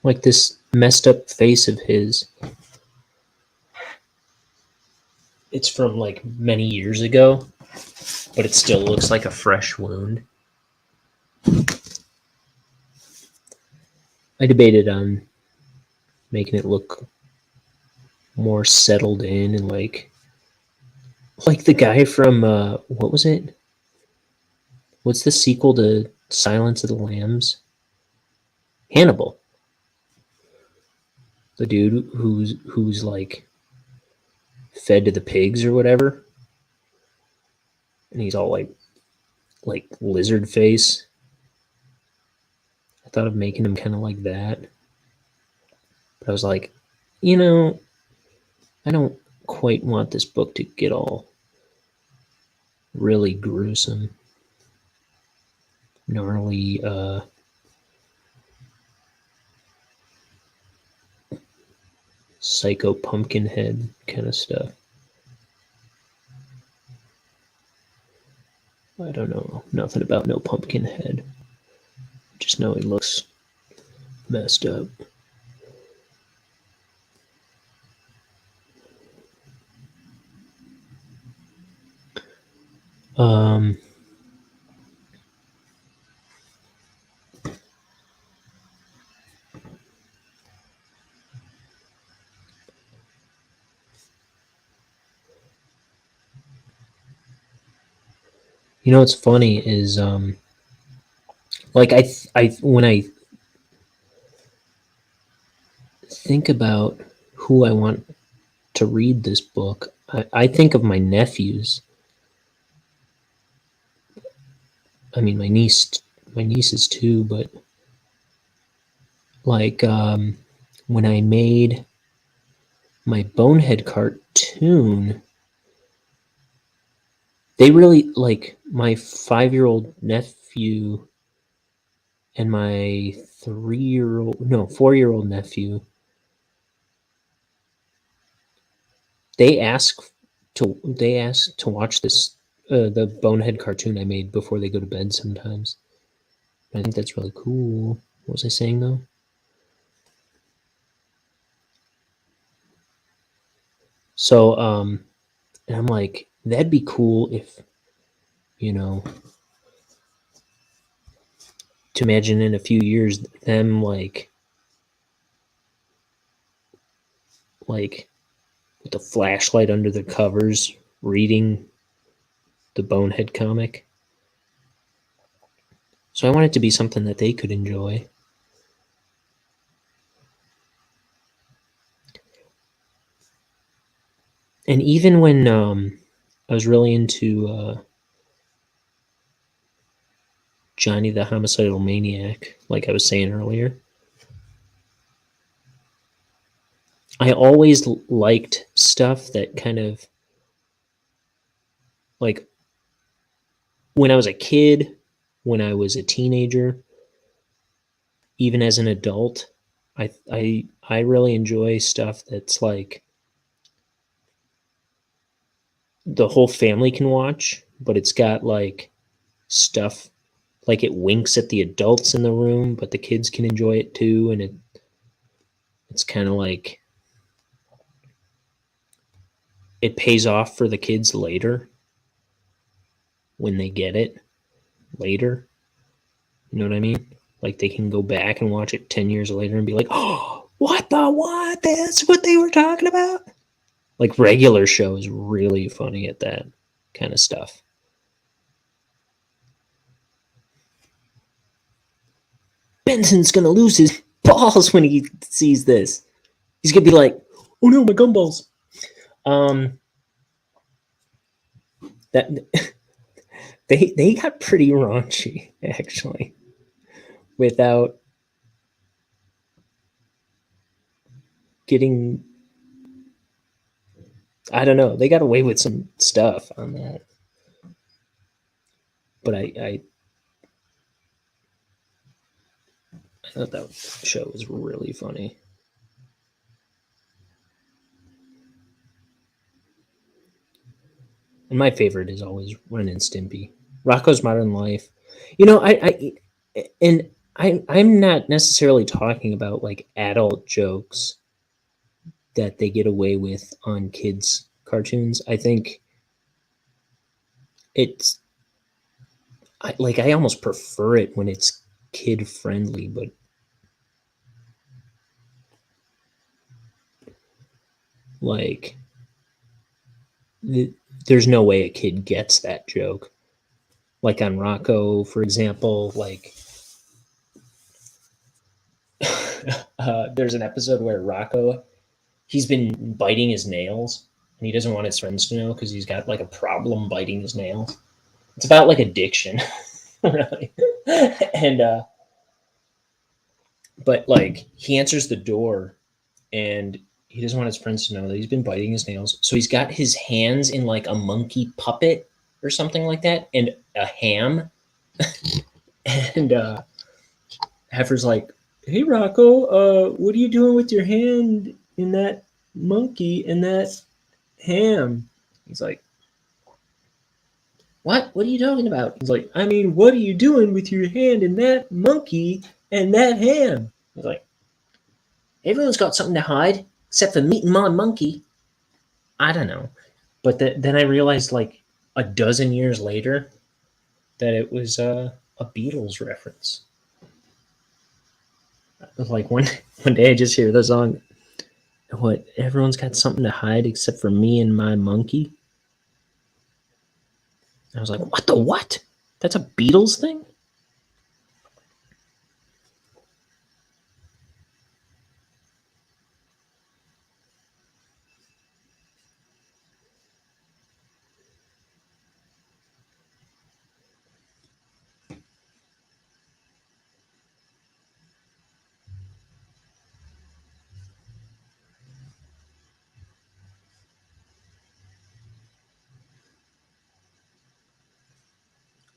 Like this messed up face of his. It's from like many years ago, but it still looks like a fresh wound. I debated on making it look more settled in and like the guy from what was it? What's the sequel to Silence of the Lambs? Hannibal. The dude who's like fed to the pigs or whatever, and he's all like lizard face. I thought of making him kind of like that, but I was like, you know, I don't quite want this book to get all really gruesome, gnarly, psycho pumpkin head kind of stuff. I don't know nothing about no pumpkin head. Just know he looks messed up. Um, you know what's funny is like I when I think about who I want to read this book, I think of my nephews. I mean, my nieces too, but like when I made my Bonehead cartoon, they really like my 5-year-old nephew and my 4-year-old nephew. They ask to watch this the Bonehead cartoon I made before they go to bed sometimes. I think that's really cool. What was I saying though? So and I'm like, that'd be cool if, you know, to imagine in a few years them like with a flashlight under the covers reading the Bonehead comic. So I want it to be something that they could enjoy. And even when I was really into Johnny the Homicidal Maniac, like I was saying earlier, I always liked stuff that kind of like when I was a kid, when I was a teenager, even as an adult, I really enjoy stuff that's like the whole family can watch, but it's got like stuff like it winks at the adults in the room, but the kids can enjoy it too, and it's kind of like it pays off for the kids later when they get it later. You know what I mean? Like they can go back and watch it 10 years later and be like, oh, what the what? That's what they were talking about? Like regular show is really funny at that kind of stuff. Benson's gonna lose his balls when he sees this. He's gonna be like, oh no, my gumballs. That they got pretty raunchy, actually, without getting, I don't know, they got away with some stuff on that. But I thought that show was really funny. And my favorite is always Ren and Stimpy. Rocco's Modern Life. You know, I'm not necessarily talking about like adult jokes that they get away with on kids' cartoons. I think it's I almost prefer it when it's kid friendly, but like there's no way a kid gets that joke. Like on Rocco, for example, like there's an episode where Rocco, he's been biting his nails and he doesn't want his friends to know because he's got like a problem biting his nails. It's about like addiction, really. And but like he answers the door and he doesn't want his friends to know that he's been biting his nails. So he's got his hands in like a monkey puppet or something like that and a ham. And Heifer's like, hey Rocco, what are you doing with your hand in that monkey and that ham? He's like, what are you talking about? He's like, I mean, what are you doing with your hand in that monkey and that ham? He's like, everyone's got something to hide except for meat and my monkey. I don't know. But then I realized like a dozen years later that it was a Beatles reference. Like one day I just hear the song, what, everyone's got something to hide except for me and my monkey? I was like, what the what? That's a Beatles thing?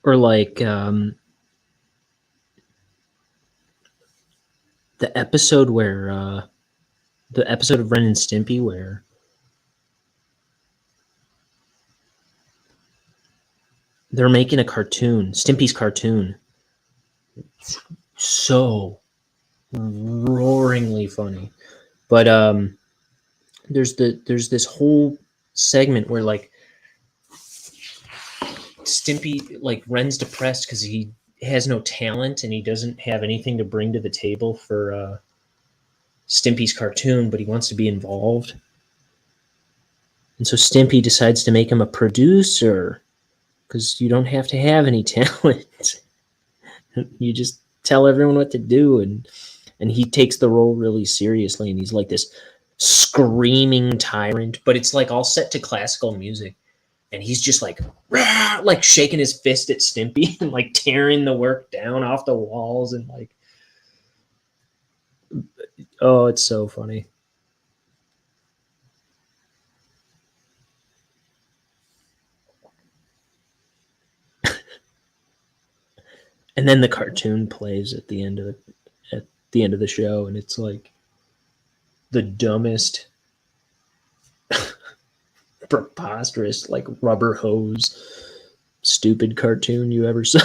Or like the episode where the episode of Ren and Stimpy where they're making a cartoon, Stimpy's cartoon. So roaringly funny. But there's this whole segment where like Stimpy, like Ren's depressed because he has no talent and he doesn't have anything to bring to the table for Stimpy's cartoon, but he wants to be involved. And so Stimpy decides to make him a producer because you don't have to have any talent. You just tell everyone what to do, and he takes the role really seriously, and he's like this screaming tyrant, but it's like all set to classical music, and he's just like rah, like shaking his fist at Stimpy and like tearing the work down off the walls, and like, oh, it's so funny. And then the cartoon plays at the end of the show, and it's like the dumbest, preposterous, like rubber hose, stupid cartoon you ever saw.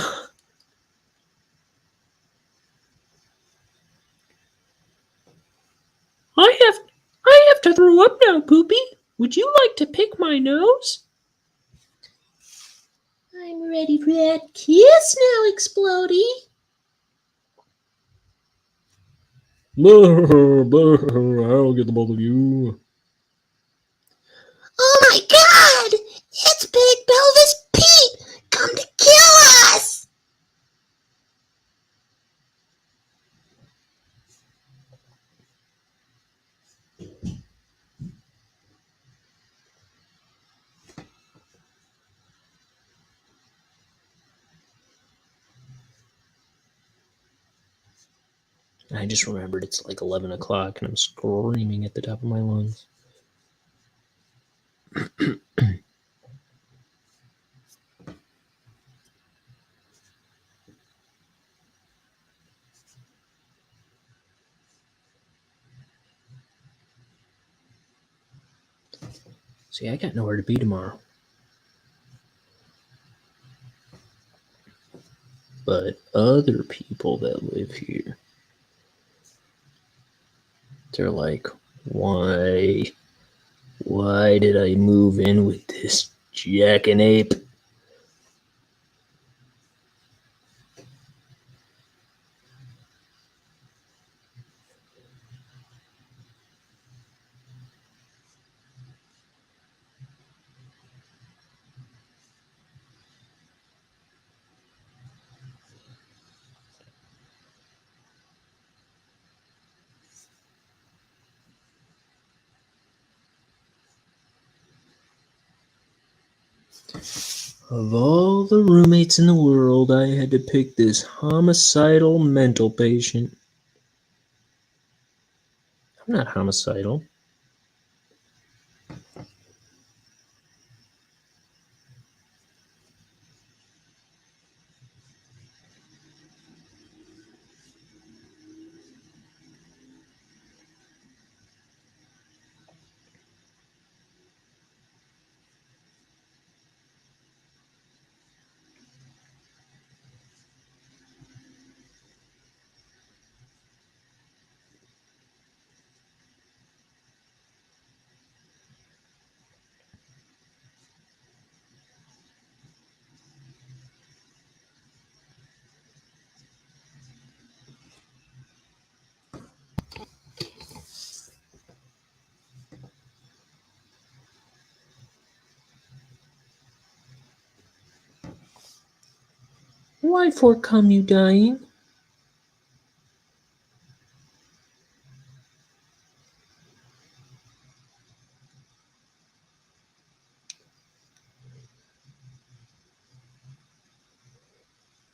to pick my nose? I'm ready for that kiss now, Explodey. I'll get the both of you. Oh my god! It's Big Belvis Pete! Come to kill us! I just remembered it's like 11 o'clock and I'm screaming at the top of my lungs. See, I got nowhere to be tomorrow. But other people that live here, they're like, why did I move in with this jackanape? Of all the roommates in the world, I had to pick this homicidal mental patient. I'm not homicidal. Why for come you dying?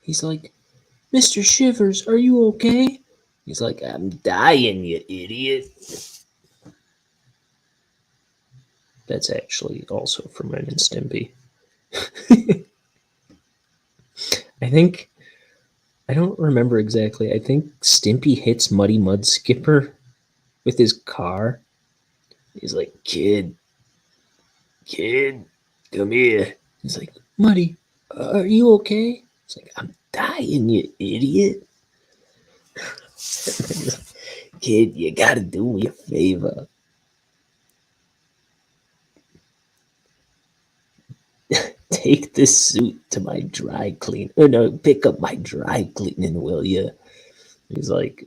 He's like, Mr. Shivers, are you okay? He's like, I'm dying, you idiot. That's actually also from Ren and Stimpy. I don't remember exactly. I think Stimpy hits Muddy Mudskipper with his car. He's like, kid, come here. He's like, Muddy, are you okay? He's like, I'm dying, you idiot. Kid, you gotta do me a favor. Take this suit to my dry clean. Or no, pick up my dry cleaning, will you? He's like,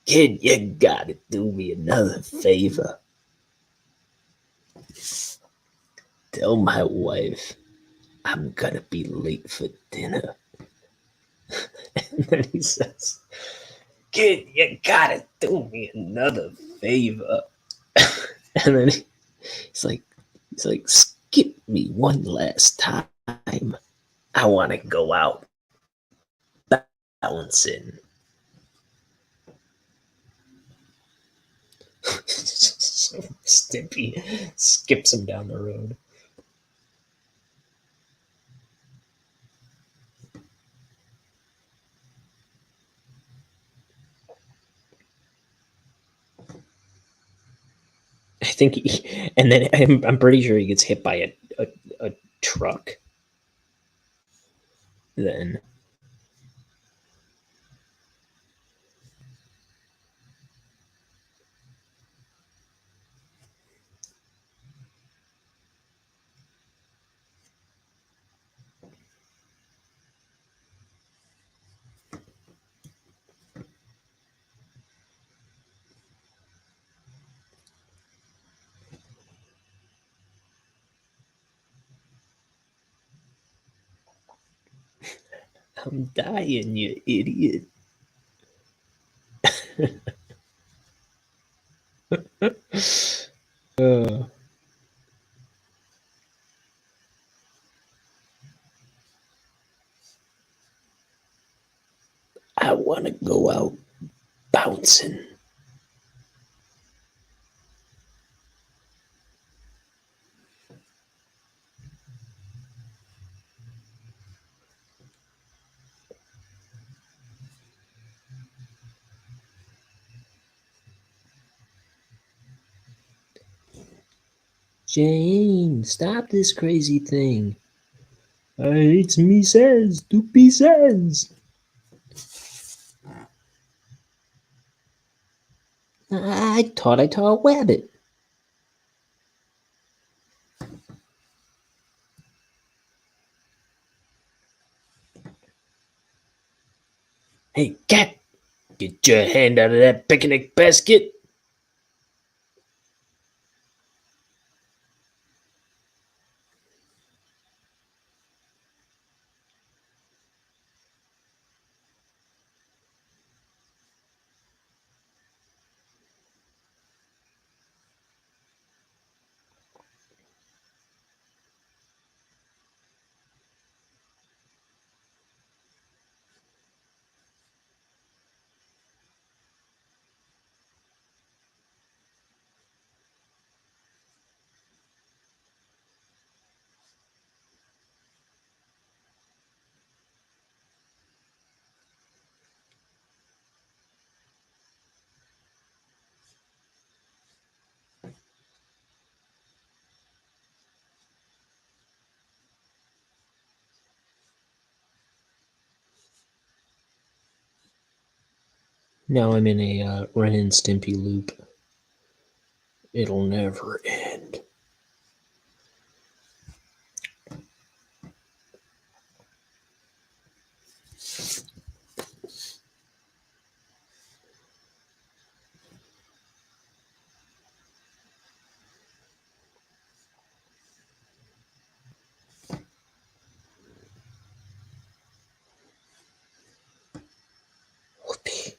kid, you gotta do me another favor. Tell my wife I'm gonna be late for dinner. And then he says, kid, you gotta do me another favor. And then he's like, skip me one last time. I wanna go out bouncing. So Stimpy skips him down the road. I think and then I'm pretty sure he gets hit by a truck. Then I'm dying, you idiot. uh, I want to go out bouncing. Jane, stop this crazy thing. It's me says, 2 pieces. I thought I saw a rabbit. Hey, cat, get your hand out of that picnic basket. Now I'm in a Ren and Stimpy loop. It'll never end. Whoopee.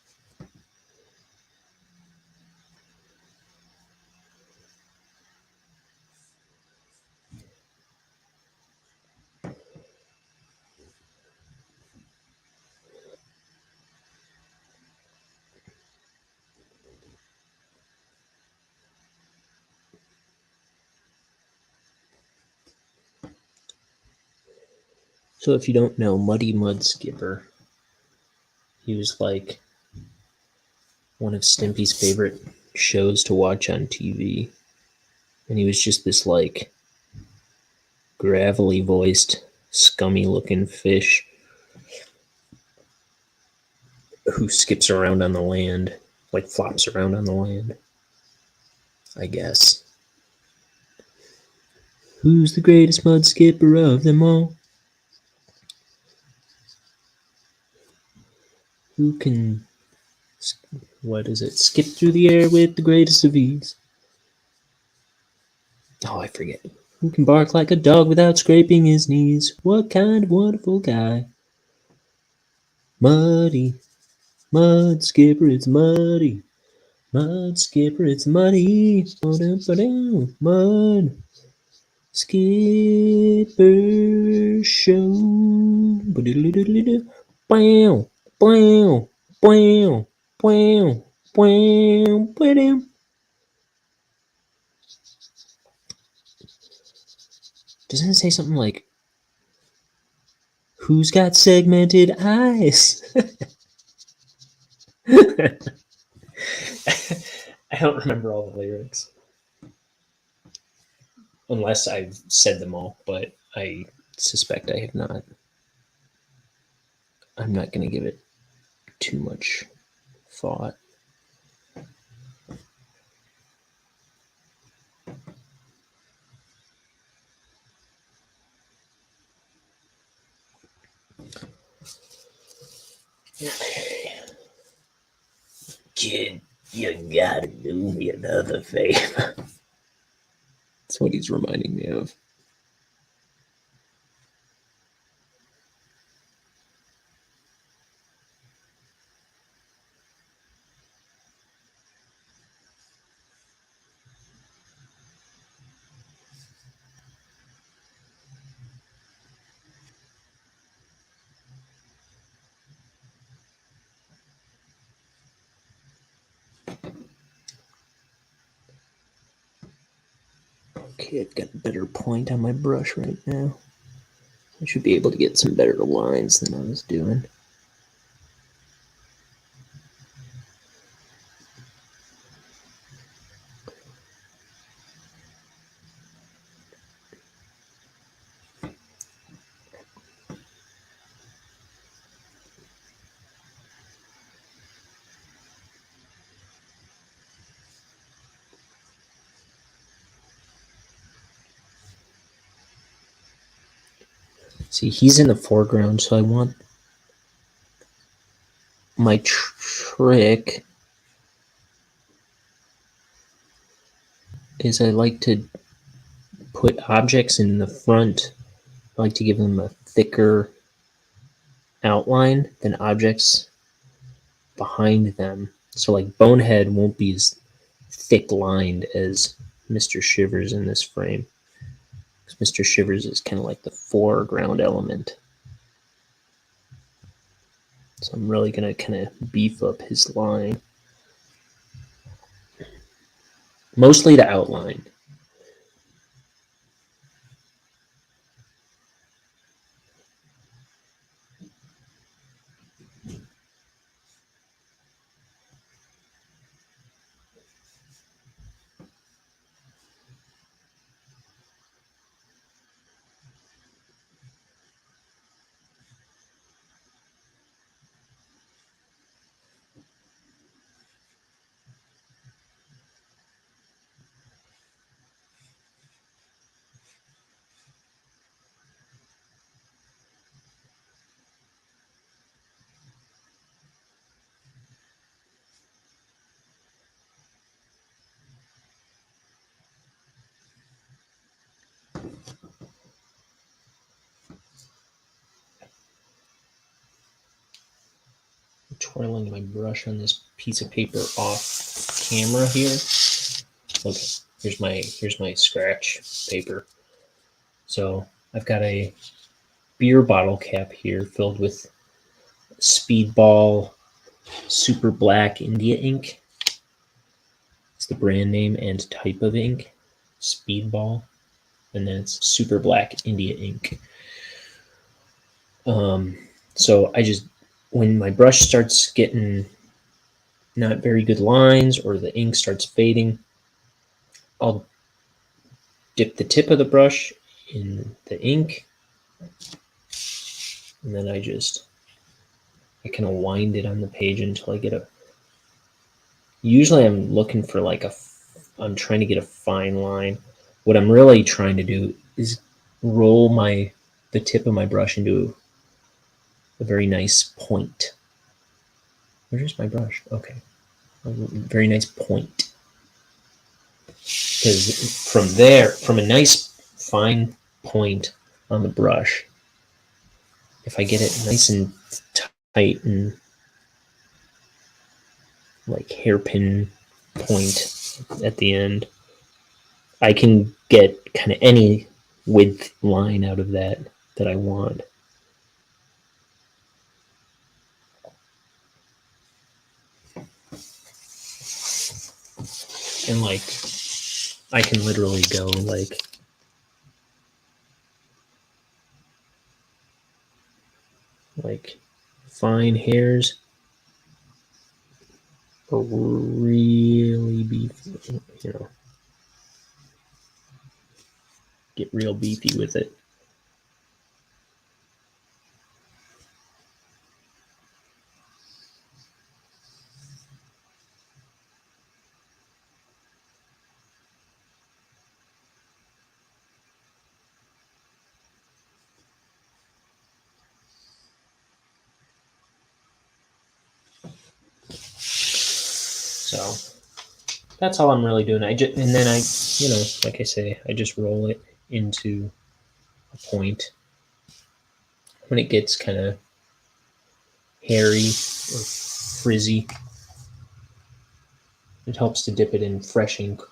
So if you don't know, Muddy Mud Skipper, he was like one of Stimpy's favorite shows to watch on TV. And he was just this like gravelly voiced, scummy looking fish who skips around on the land, like flops around on the land, I guess. Who's the greatest mud skipper of them all? Who can, skip through the air with the greatest of ease? Oh, I forget. Who can bark like a dog without scraping his knees? What kind of wonderful guy? Muddy, Mud Skipper, it's muddy. Mud Skipper, it's muddy. Mud Skipper Show. Bam, bam, bam, bam, bam, bam. Doesn't it say something like, who's got segmented eyes? I don't remember all the lyrics. Unless I've said them all, but I suspect I have not. I'm not going to give it too much thought. Okay. Kid, you gotta do me another favor. That's what he's reminding me of. Okay, I've got a better point on my brush right now. I should be able to get some better lines than I was doing. See, he's in the foreground, so I want my trick is I like to put objects in the front. I like to give them a thicker outline than objects behind them. So like Bonehead won't be as thick lined as Mr. Shivers in this frame. Mr. Shivers is kind of like the foreground element. So I'm really going to kind of beef up his line. Mostly the outline. Twirling my brush on this piece of paper off camera here. Okay, here's my scratch paper. So I've got a beer bottle cap here filled with Speedball Super Black India ink. It's the brand name and type of ink, Speedball, and then it's Super Black India ink. So I just, when my brush starts getting not very good lines or the ink starts fading, I'll dip the tip of the brush in the ink, and then I kind of wind it on the page until I get a, usually I'm looking for like I'm trying to get a fine line. What I'm really trying to do is roll the tip of my brush into a very nice point. Where's my brush? Okay. A very nice point. Because from a nice fine point on the brush, if I get it nice and tight and like hairpin point at the end, I can get kind of any width line out of that I want. And like, I can literally go like fine hairs or really beefy, get real beefy with it. So that's all I'm really doing. And then I, like I say, I just roll it into a point. When it gets kind of hairy or frizzy, it helps to dip it in fresh ink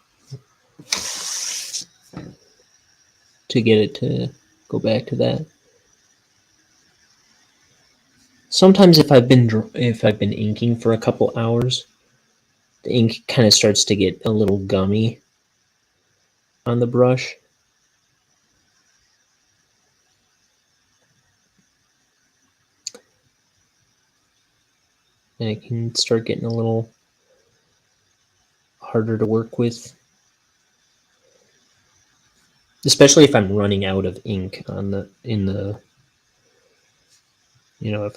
to get it to go back to that. Sometimes if I've been inking for a couple hours, the ink kind of starts to get a little gummy. on the brush. And it can start getting a little harder to work with. Especially if I'm running out of ink if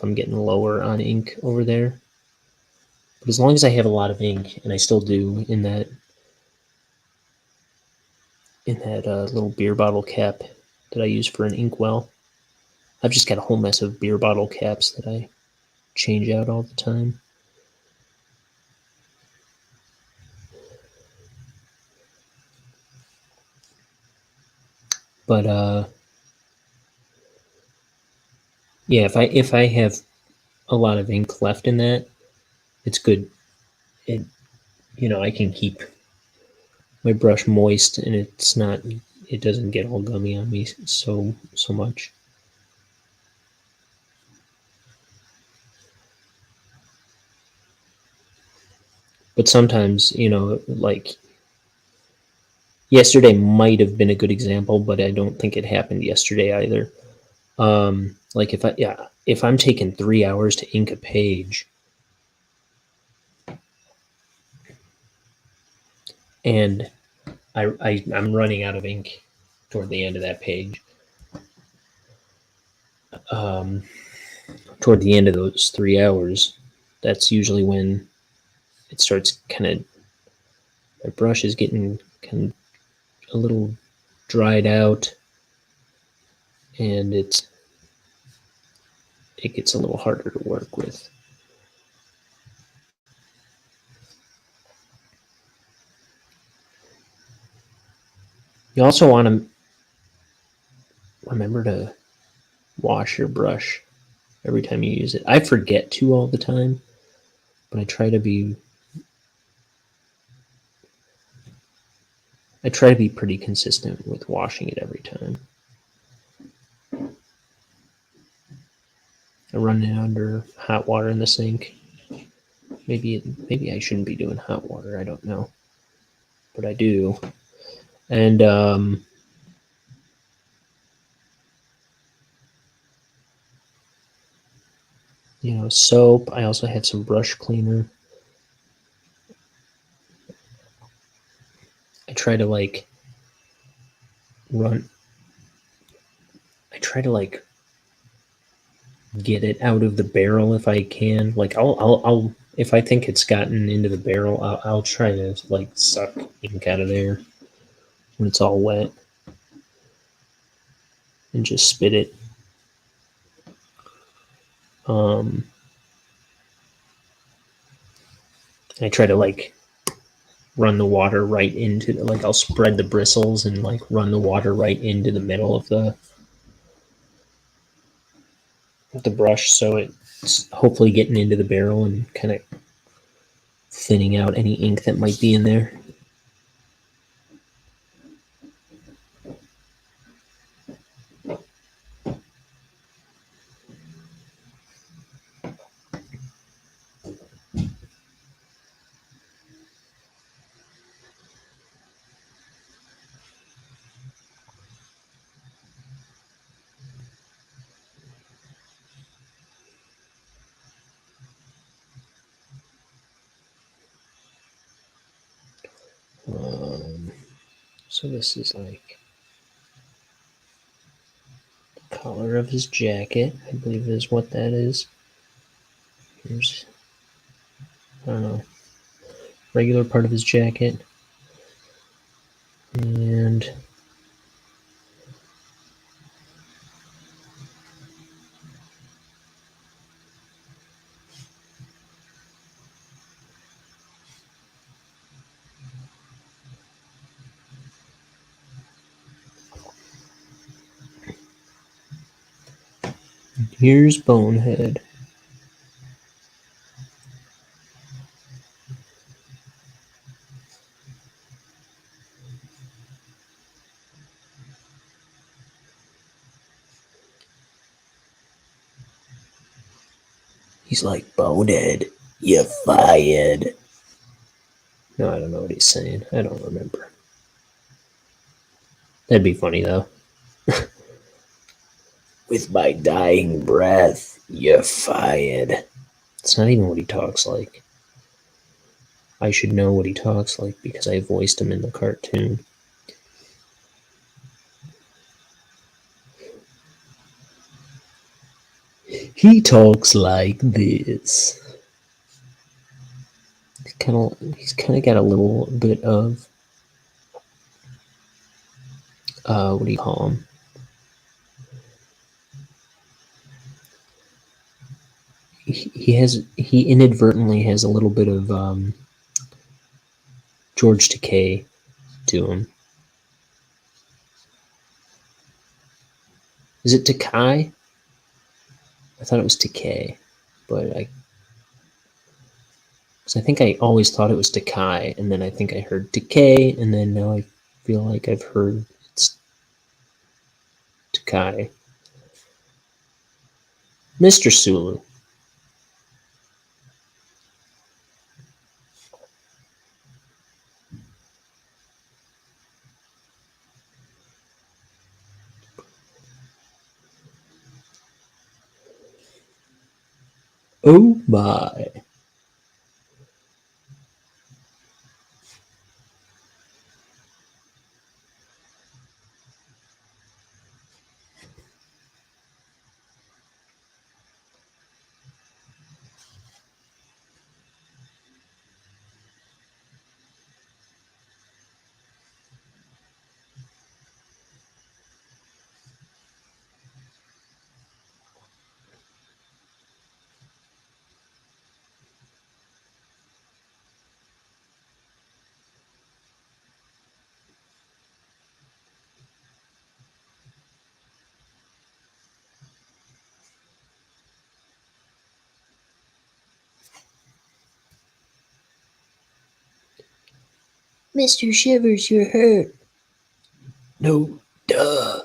I'm getting lower on ink over there. But as long as I have a lot of ink, and I still do in that little beer bottle cap that I use for an inkwell. I've just got a whole mess of beer bottle caps that I change out all the time. But yeah, if I have a lot of ink left in that, it's good. I can keep my brush moist, and it doesn't get all gummy on me so much. But sometimes, like yesterday might have been a good example, but I don't think it happened yesterday either. Like if I'm taking 3 hours to ink a page, and I'm running out of ink toward the end of that page. Toward the end of those 3 hours, that's usually when it starts my brush is getting kind of a little dried out, and it gets a little harder to work with. You also want to remember to wash your brush every time you use it. I forget to all the time, but I try to be pretty consistent with washing it every time. I run it under hot water in the sink. Maybe I shouldn't be doing hot water. I don't know, but I do. And soap. I also have some brush cleaner. I try to get it out of the barrel if I can. Like I'll if I think it's gotten into the barrel, I'll try to suck ink out of there when it's all wet and just spit it. I try to run the water right into I'll spread the bristles and run the water right into the middle of the brush, so it's hopefully getting into the barrel and kind of thinning out any ink that might be in there. So this is the collar of his jacket, I believe is what that is. Here's, I don't know, regular part of his jacket. And here's Bonehead. He's like, Bonehead, you're fired. No, I don't know what he's saying. I don't remember. That'd be funny, though. With my dying breath, you're fired. It's not even what he talks like. I should know what he talks like because I voiced him in the cartoon. He talks like this. He's kind of got a little bit of what do you call him? He inadvertently has a little bit of George Takei to him. Is it Takai? I thought it was Takei, but because I think I always thought it was Takai, and then I think I heard Takei, and then now I feel like I've heard it's Takai. Mr. Sulu. Oh my. Mr. Shivers, you're hurt. No, duh.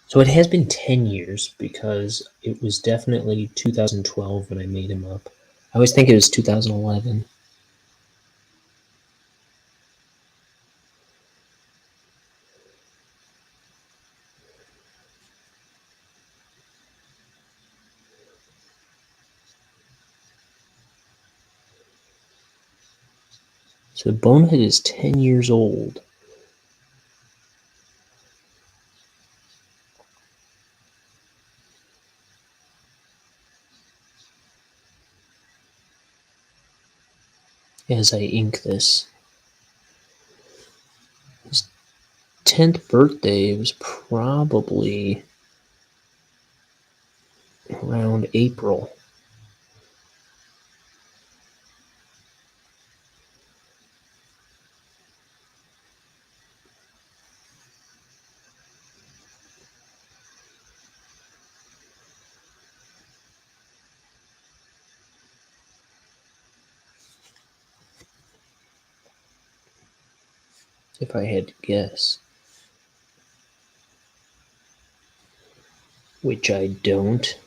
So it has been 10 years because it was definitely 2012 when I made him up. I always think it was 2011. So Bonehead is 10 years old. As I ink this. His 10th birthday was probably around April. If I had to guess. Which I don't.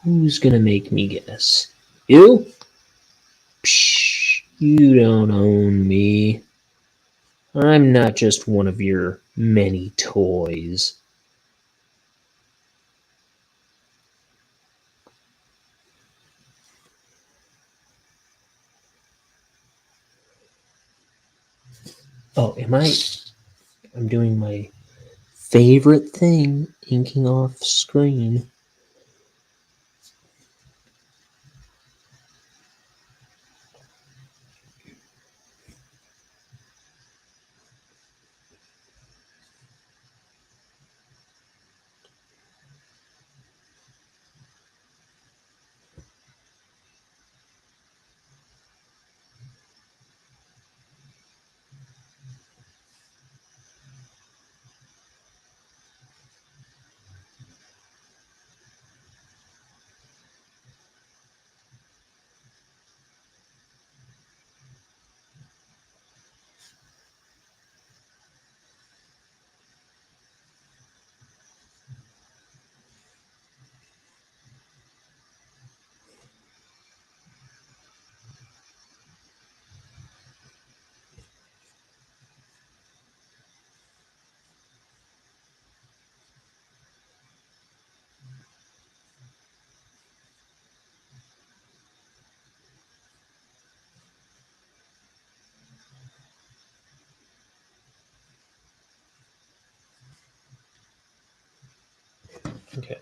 Who's gonna make me guess? You? Psh, you don't own me. I'm not just one of your many toys. Oh, I'm doing my favorite thing, inking off screen. Okay.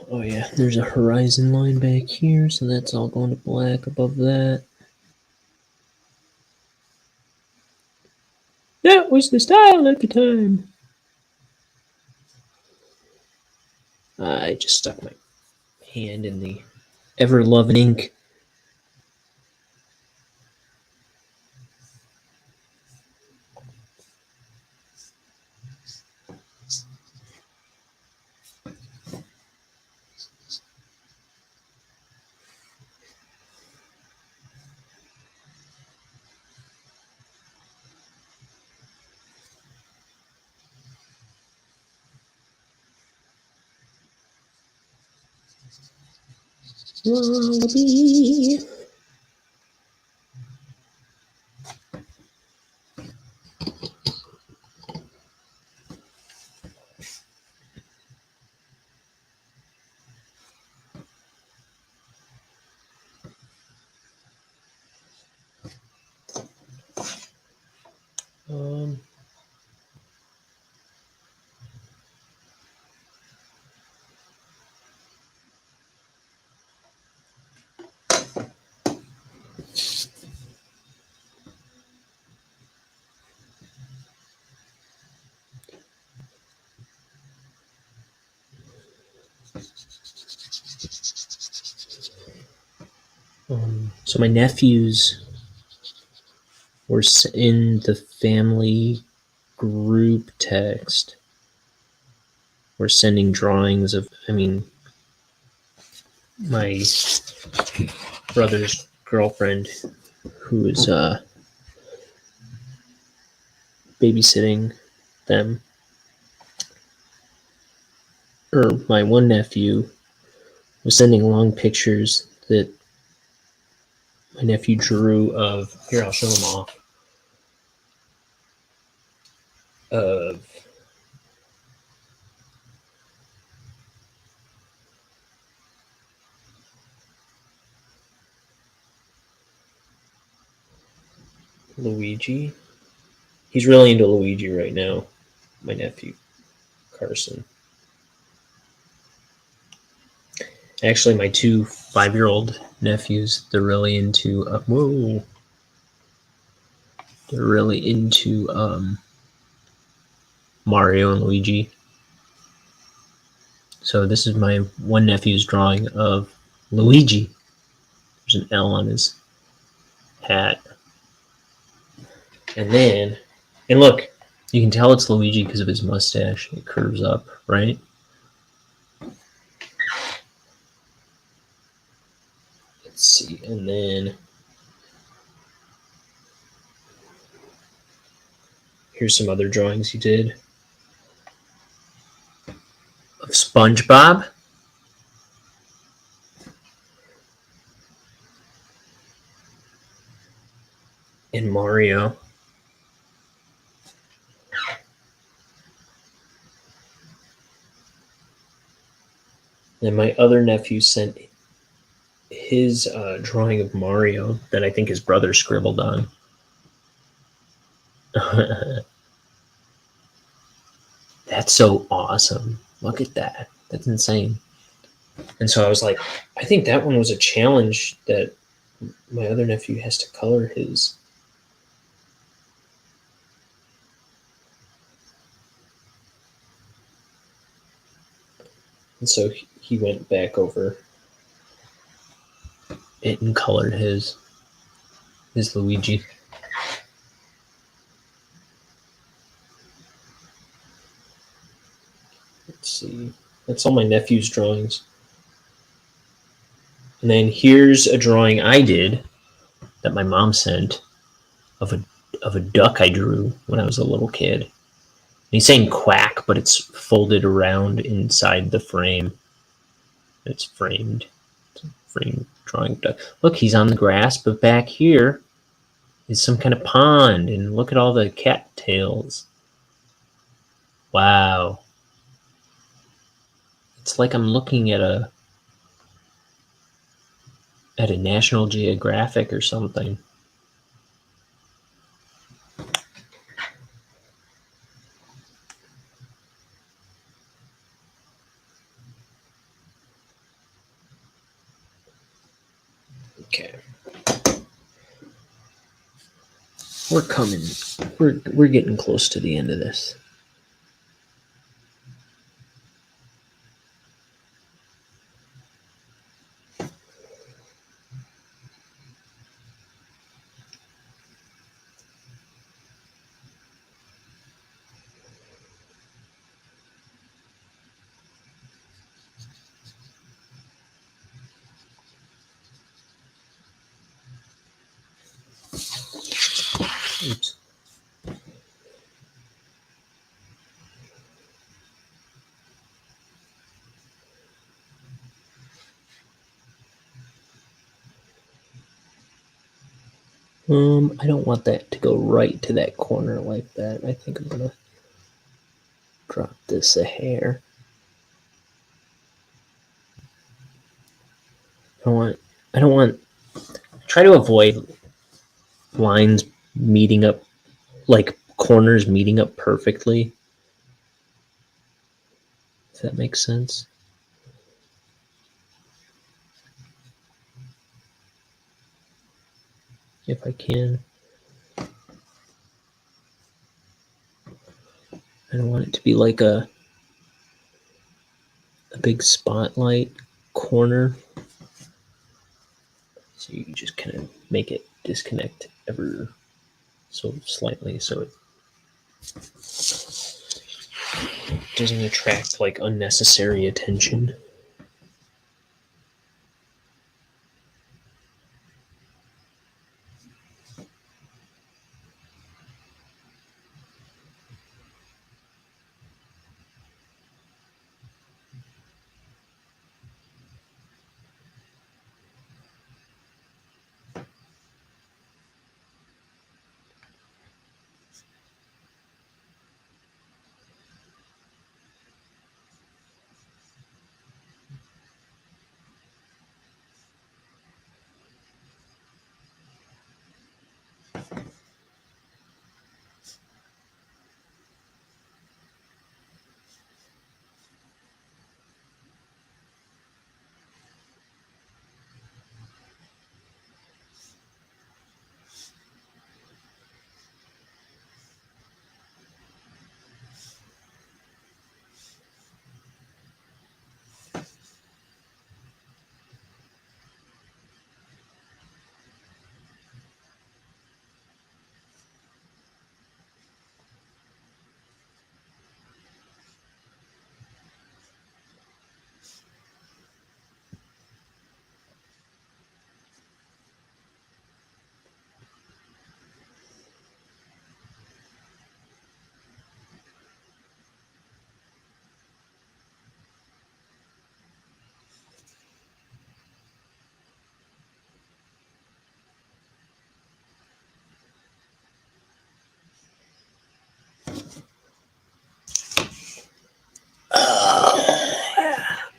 Oh yeah, there's a horizon line back here, so that's all going to black above that. That was the style at the time. I just stuck my hand in the ever-loving ink. Wallaby. Um, so my nephews were in the family group text. We're sending drawings of, my brother's girlfriend who is babysitting them. Or my one nephew was sending long pictures that my nephew drew of, here, I'll show them off, of Luigi. He's really into Luigi right now, my nephew, Carson. Actually, my two 5-year-old nephews, they're really into, they're really into Mario and Luigi. So this is my one nephew's drawing of Luigi. There's an L on his hat. And then, and look, you can tell it's Luigi because of his mustache. It curves up, right? Let's see, and then here's some other drawings he did of SpongeBob. And Mario. And my other nephew sent his drawing of Mario that I think his brother scribbled on. That's so awesome. Look at that. That's insane. And so I was like, I think that one was a challenge that my other nephew has to color his. And so he went back over it and colored his Luigi. Let's see. That's all my nephew's drawings. And then here's a drawing I did that my mom sent of a duck I drew when I was a little kid. And he's saying quack, but it's folded around inside the frame. It's framed. It's a framed drawing duck. Look, he's on the grass, but back here is some kind of pond, and look at all the cattails. Wow. It's like I'm looking at a National Geographic or something. Okay. We're coming. We're getting close to the end of this. Oops. I don't want that to go right to that corner like that. I think I'm gonna drop this a hair. I don't want try to avoid lines meeting up, like corners meeting up perfectly. If that makes sense. If I can. I don't want it to be like a big spotlight corner. So you just kind of make it disconnect ever so slightly so it doesn't attract like unnecessary attention.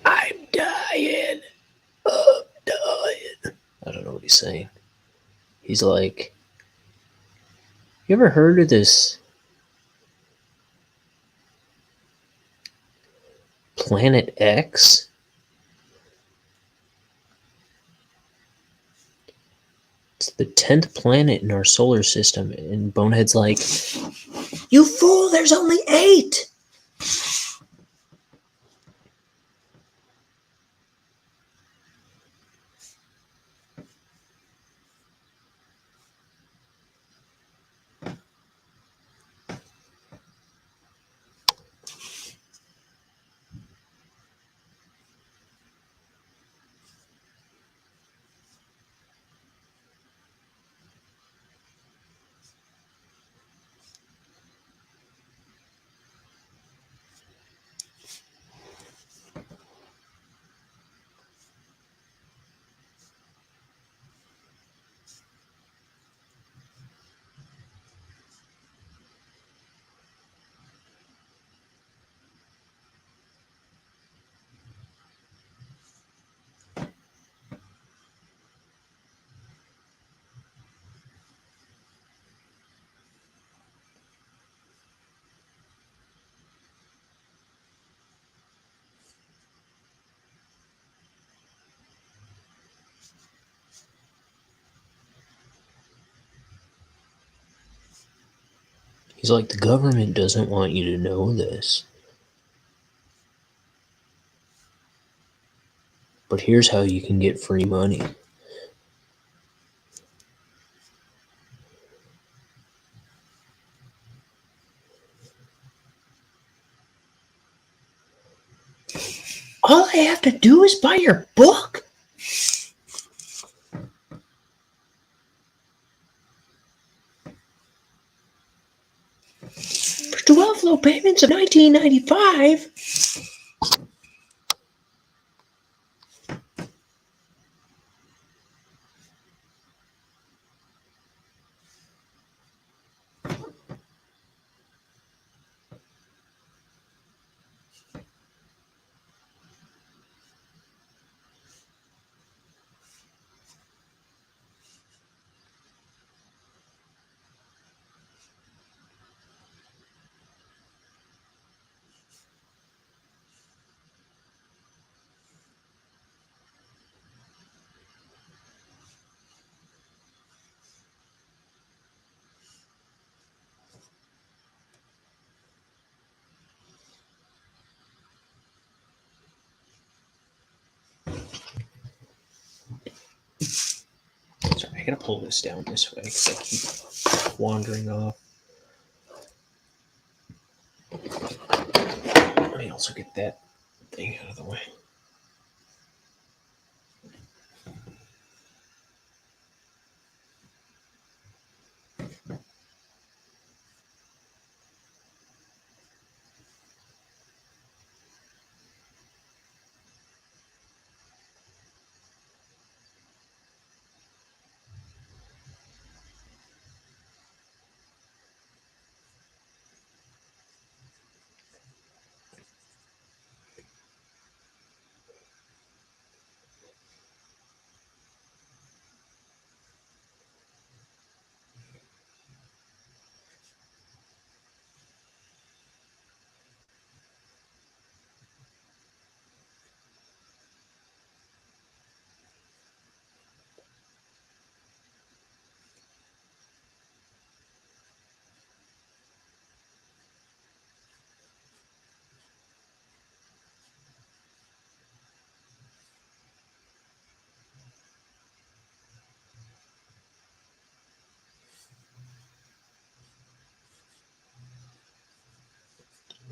I'm dying. I'm dying. I don't know what he's saying. He's like, you ever heard of this Planet X? It's the 10th planet in our solar system. And Bonehead's like, you fool, there's only 8. He's like, the government doesn't want you to know this. But here's how you can get free money. All I have to do is buy your book? For 12 low payments of $19.95. Sorry, I gotta pull this down this way because I keep wandering off. Let me also get that thing out of the way.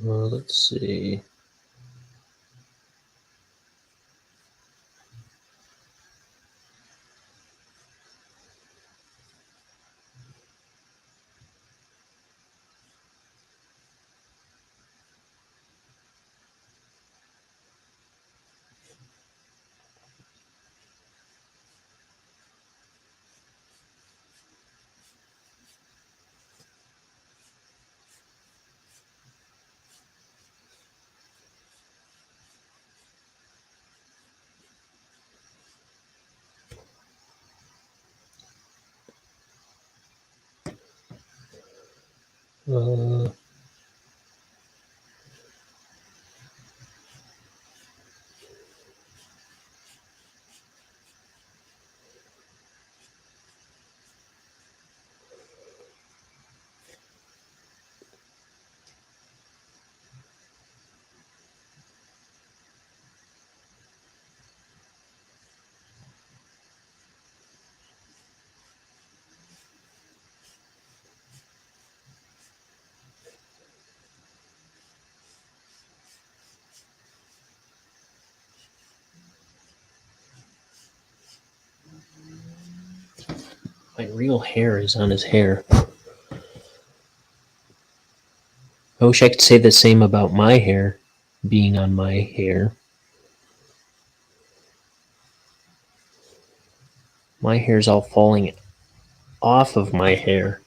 Let's see. Uh, my real hair is on his hair. I wish I could say the same about my hair being on my hair. My hair's all falling off of my hair.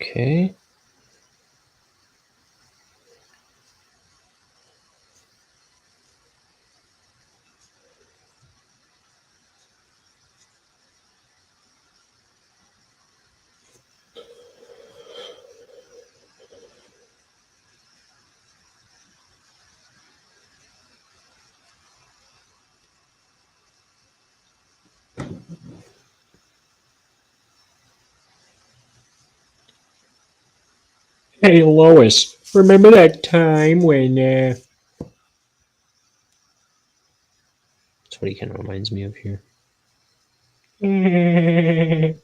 Okay. Hey, Lois, remember that time when, That's what he kind of reminds me of here. Hey,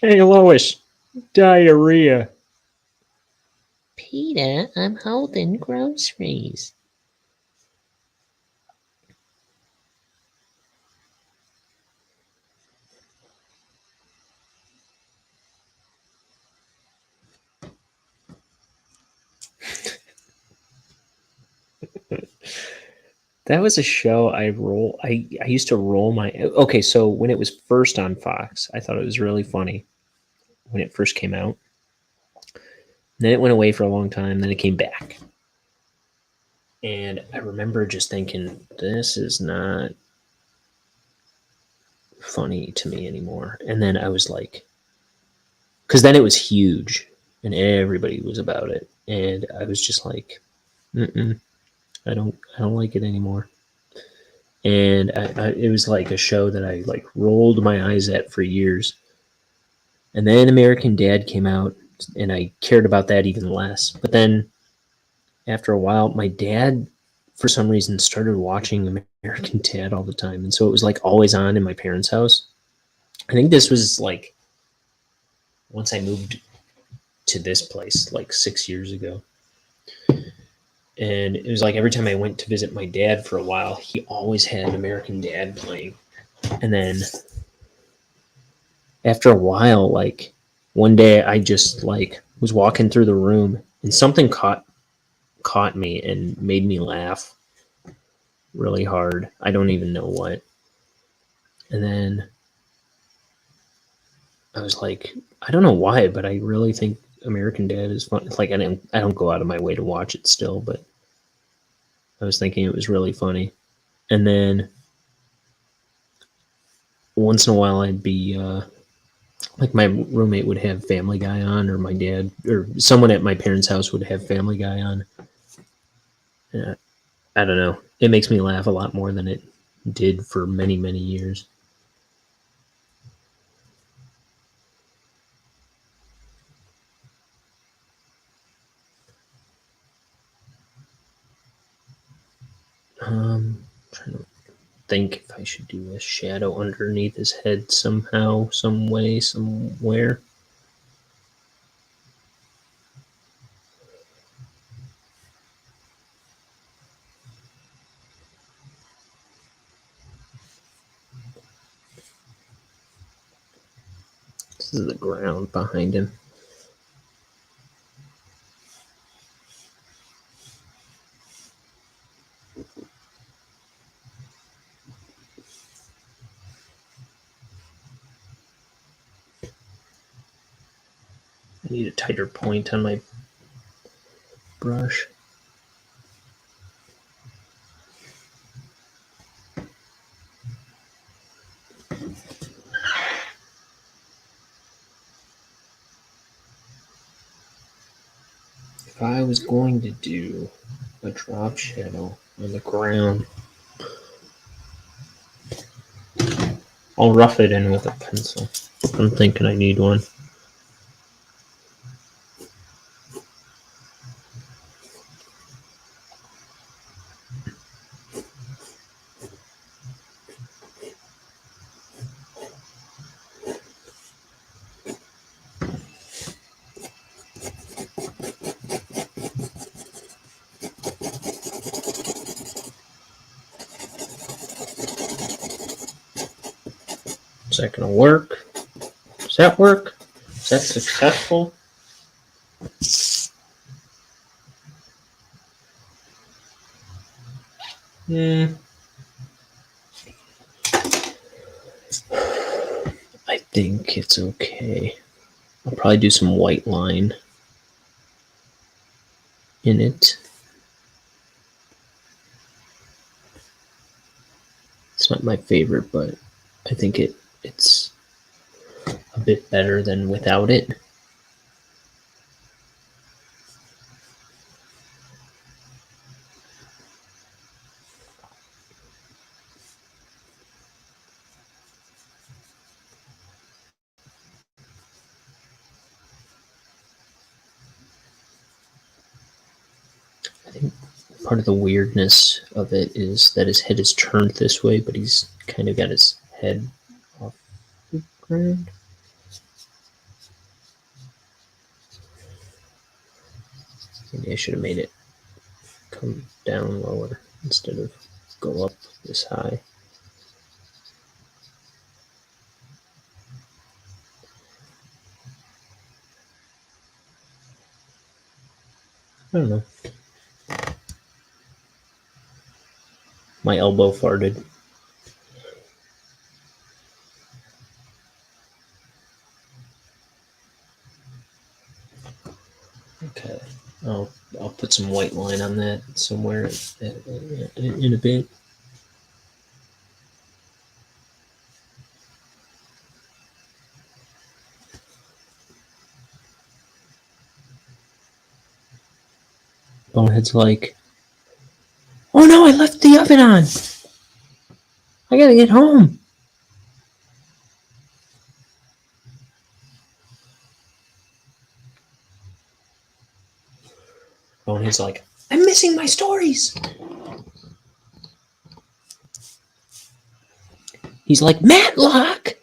Lois, diarrhea. Peter, I'm holding groceries. That was a show I used to roll my. Okay, so when it was first on Fox, I thought it was really funny when it first came out. Then it went away for a long time. Then it came back. And I remember just thinking, this is not funny to me anymore. And then I was like, because then it was huge and everybody was about it. And I was just like, mm-mm, I don't like it anymore. And it was like a show that I like rolled my eyes at for years. And then American Dad came out, and I cared about that even less. But then after a while, my dad, for some reason, started watching American Dad all the time. And so it was like always on in my parents' house. I think this was like once I moved to this place like 6 years ago. And it was like every time I went to visit my dad for a while, he always had American Dad playing. And then after a while, like one day I just like was walking through the room and something caught me and made me laugh really hard. I don't even know what. And then I was like, I don't know why, but I really think American Dad is fun. Like I don't go out of my way to watch it still, but I was thinking it was really funny. And then once in a while I'd be like my roommate would have Family Guy on, or my dad or someone at my parents' house would have Family Guy on. I don't know. It makes me laugh a lot more than it did for many, many years. Trying to think if I should do a shadow underneath his head somehow, some way, somewhere. This is the ground behind him. I need a tighter point on my brush. If I was going to do a drop shadow on the ground, I'll rough it in with a pencil. I'm thinking I need one. Is that going to work? Does that work? Is that successful? I think it's okay. I'll probably do some white line in it. It's not my favorite, but I think it's a bit better than without it. I think part of the weirdness of it is that his head is turned this way, but he's kind of got his head off the ground. Maybe I should have made it come down lower instead of go up this high. I don't know. My elbow farted. Okay. I'll put some white line on that somewhere in a bit. Bonehead's like, oh no, I left the oven on. I gotta get home. Bonehead's like, I'm missing my stories. He's like, Matlock.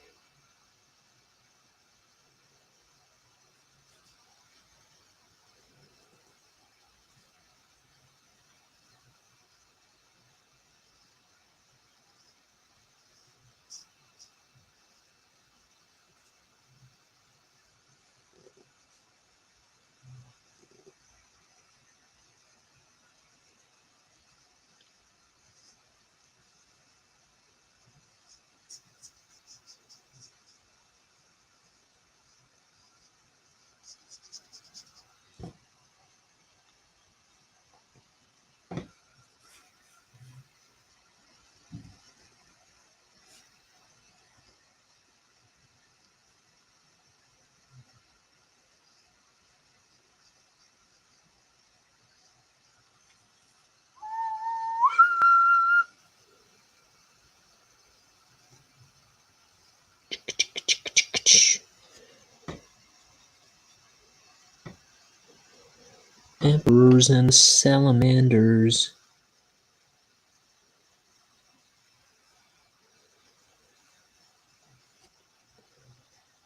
Emperors and salamanders.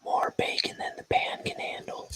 More bacon than the pan can handle.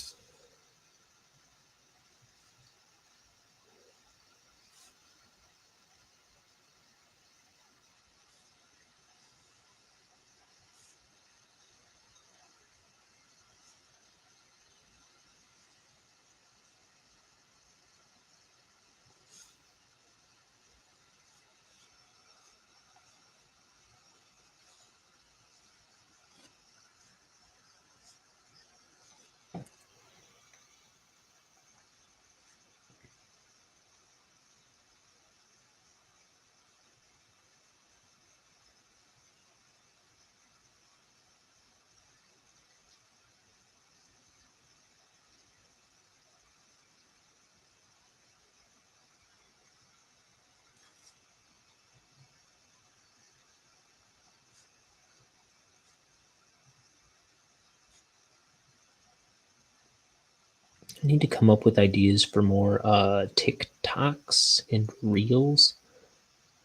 I need to come up with ideas for more TikToks and Reels.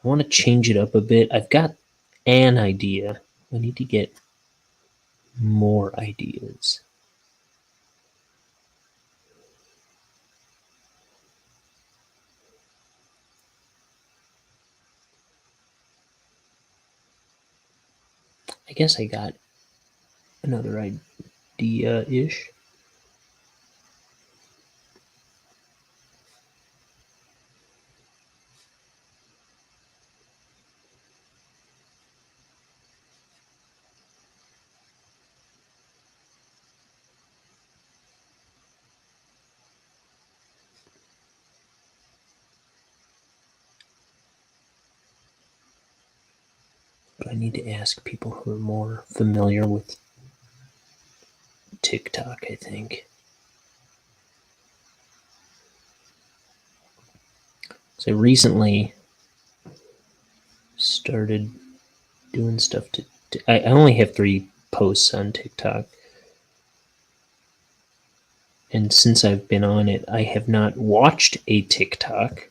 I want to change it up a bit. I've got an idea. I need to get more ideas. I guess I got another idea-ish. But I need to ask people who are more familiar with TikTok, I think. So I recently started doing stuff I only have 3 posts on TikTok. And since I've been on it, I have not watched a TikTok,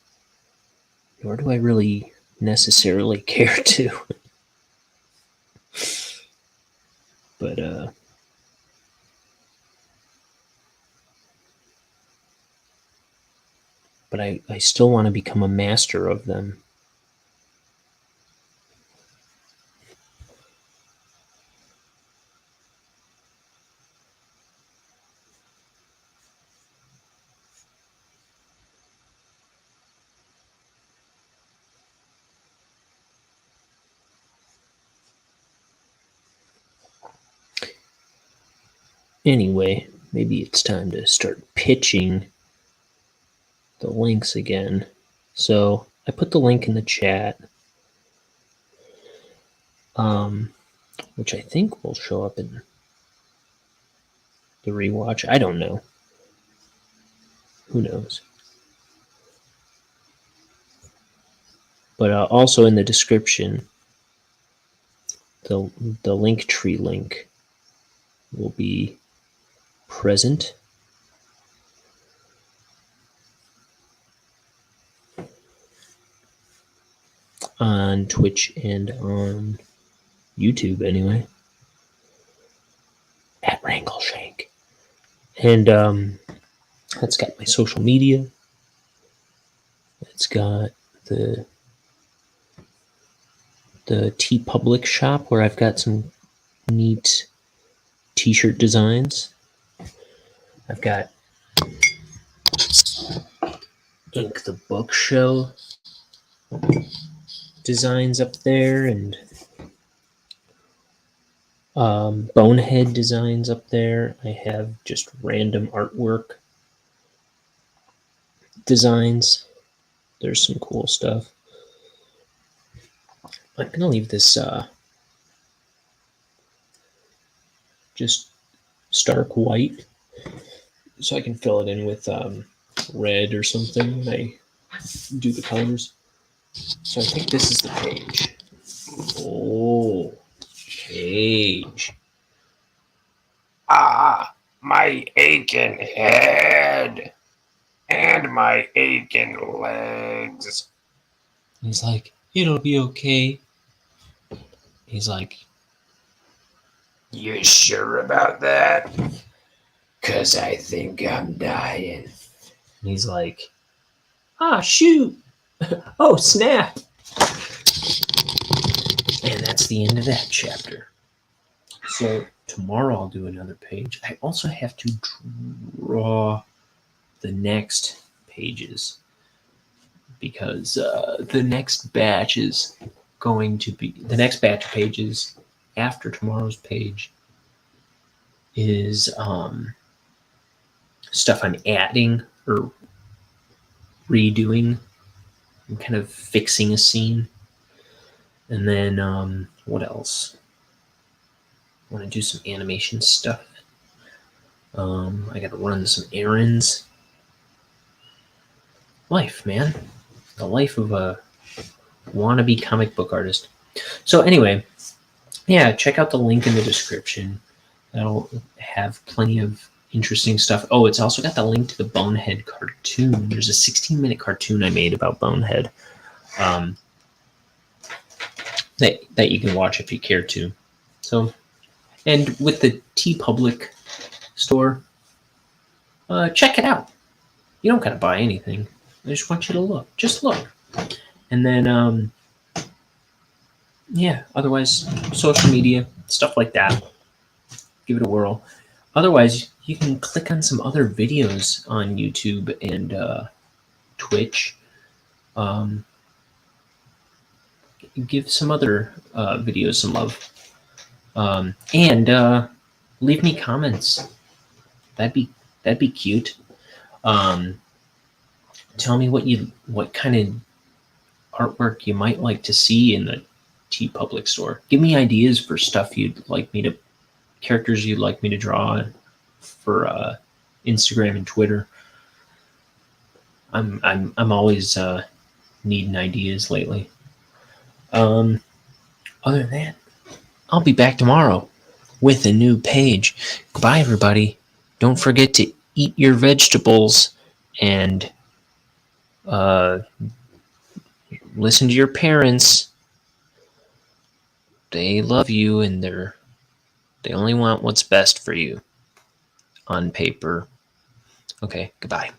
nor do I really necessarily care to. But I still want to become a master of them. Anyway, maybe it's time to start pitching the links again. So I put the link in the chat, which I think will show up in the rewatch. I don't know. Who knows? But also in the description, the Linktree link will be present. On Twitch and on YouTube, anyway. At Wrangleshank. And that's got my social media. It's got the TeePublic shop where I've got some neat t-shirt designs. I've got Ink the Book Show designs up there, and Bonehead designs up there. I have just random artwork designs. There's some cool stuff. I'm gonna leave this just stark white so I can fill it in with red or something when I do the colors. So I think this is the page. Oh, page. Ah, my aching head and my aching legs. He's like, it'll be okay. He's like, You sure about that? 'Cause I think I'm dying. he's like, ah, shoot. Oh, snap. And that's the end of that chapter. So tomorrow I'll do another page. I also have to draw the next pages because the next batch is going to be the next batch of pages after tomorrow's page is stuff I'm adding or redoing and kind of fixing a scene. And then what else? I want to do some animation stuff. I got to run some errands. Life, man. The life of a wannabe comic book artist. So anyway, yeah, check out the link in the description. That'll have plenty of interesting stuff. Oh, it's also got the link to the Bonehead cartoon. There's a 16-minute cartoon I made about Bonehead that you can watch if you care to. So, and with the TeePublic store, check it out. You don't gotta buy anything. I just want you to look. Just look. And then, yeah, otherwise, social media, stuff like that. Give it a whirl. Otherwise, you can click on some other videos on YouTube and Twitch. Give some other videos some love. And leave me comments. That'd be cute. Tell me what kind of artwork you might like to see in the TeePublic store. Give me ideas for stuff characters you'd like me to draw for Instagram and Twitter. I'm always needing ideas lately. Other than that, I'll be back tomorrow with a new page. Goodbye, everybody. Don't forget to eat your vegetables and listen to your parents. They love you and they only want what's best for you on paper. Okay, goodbye.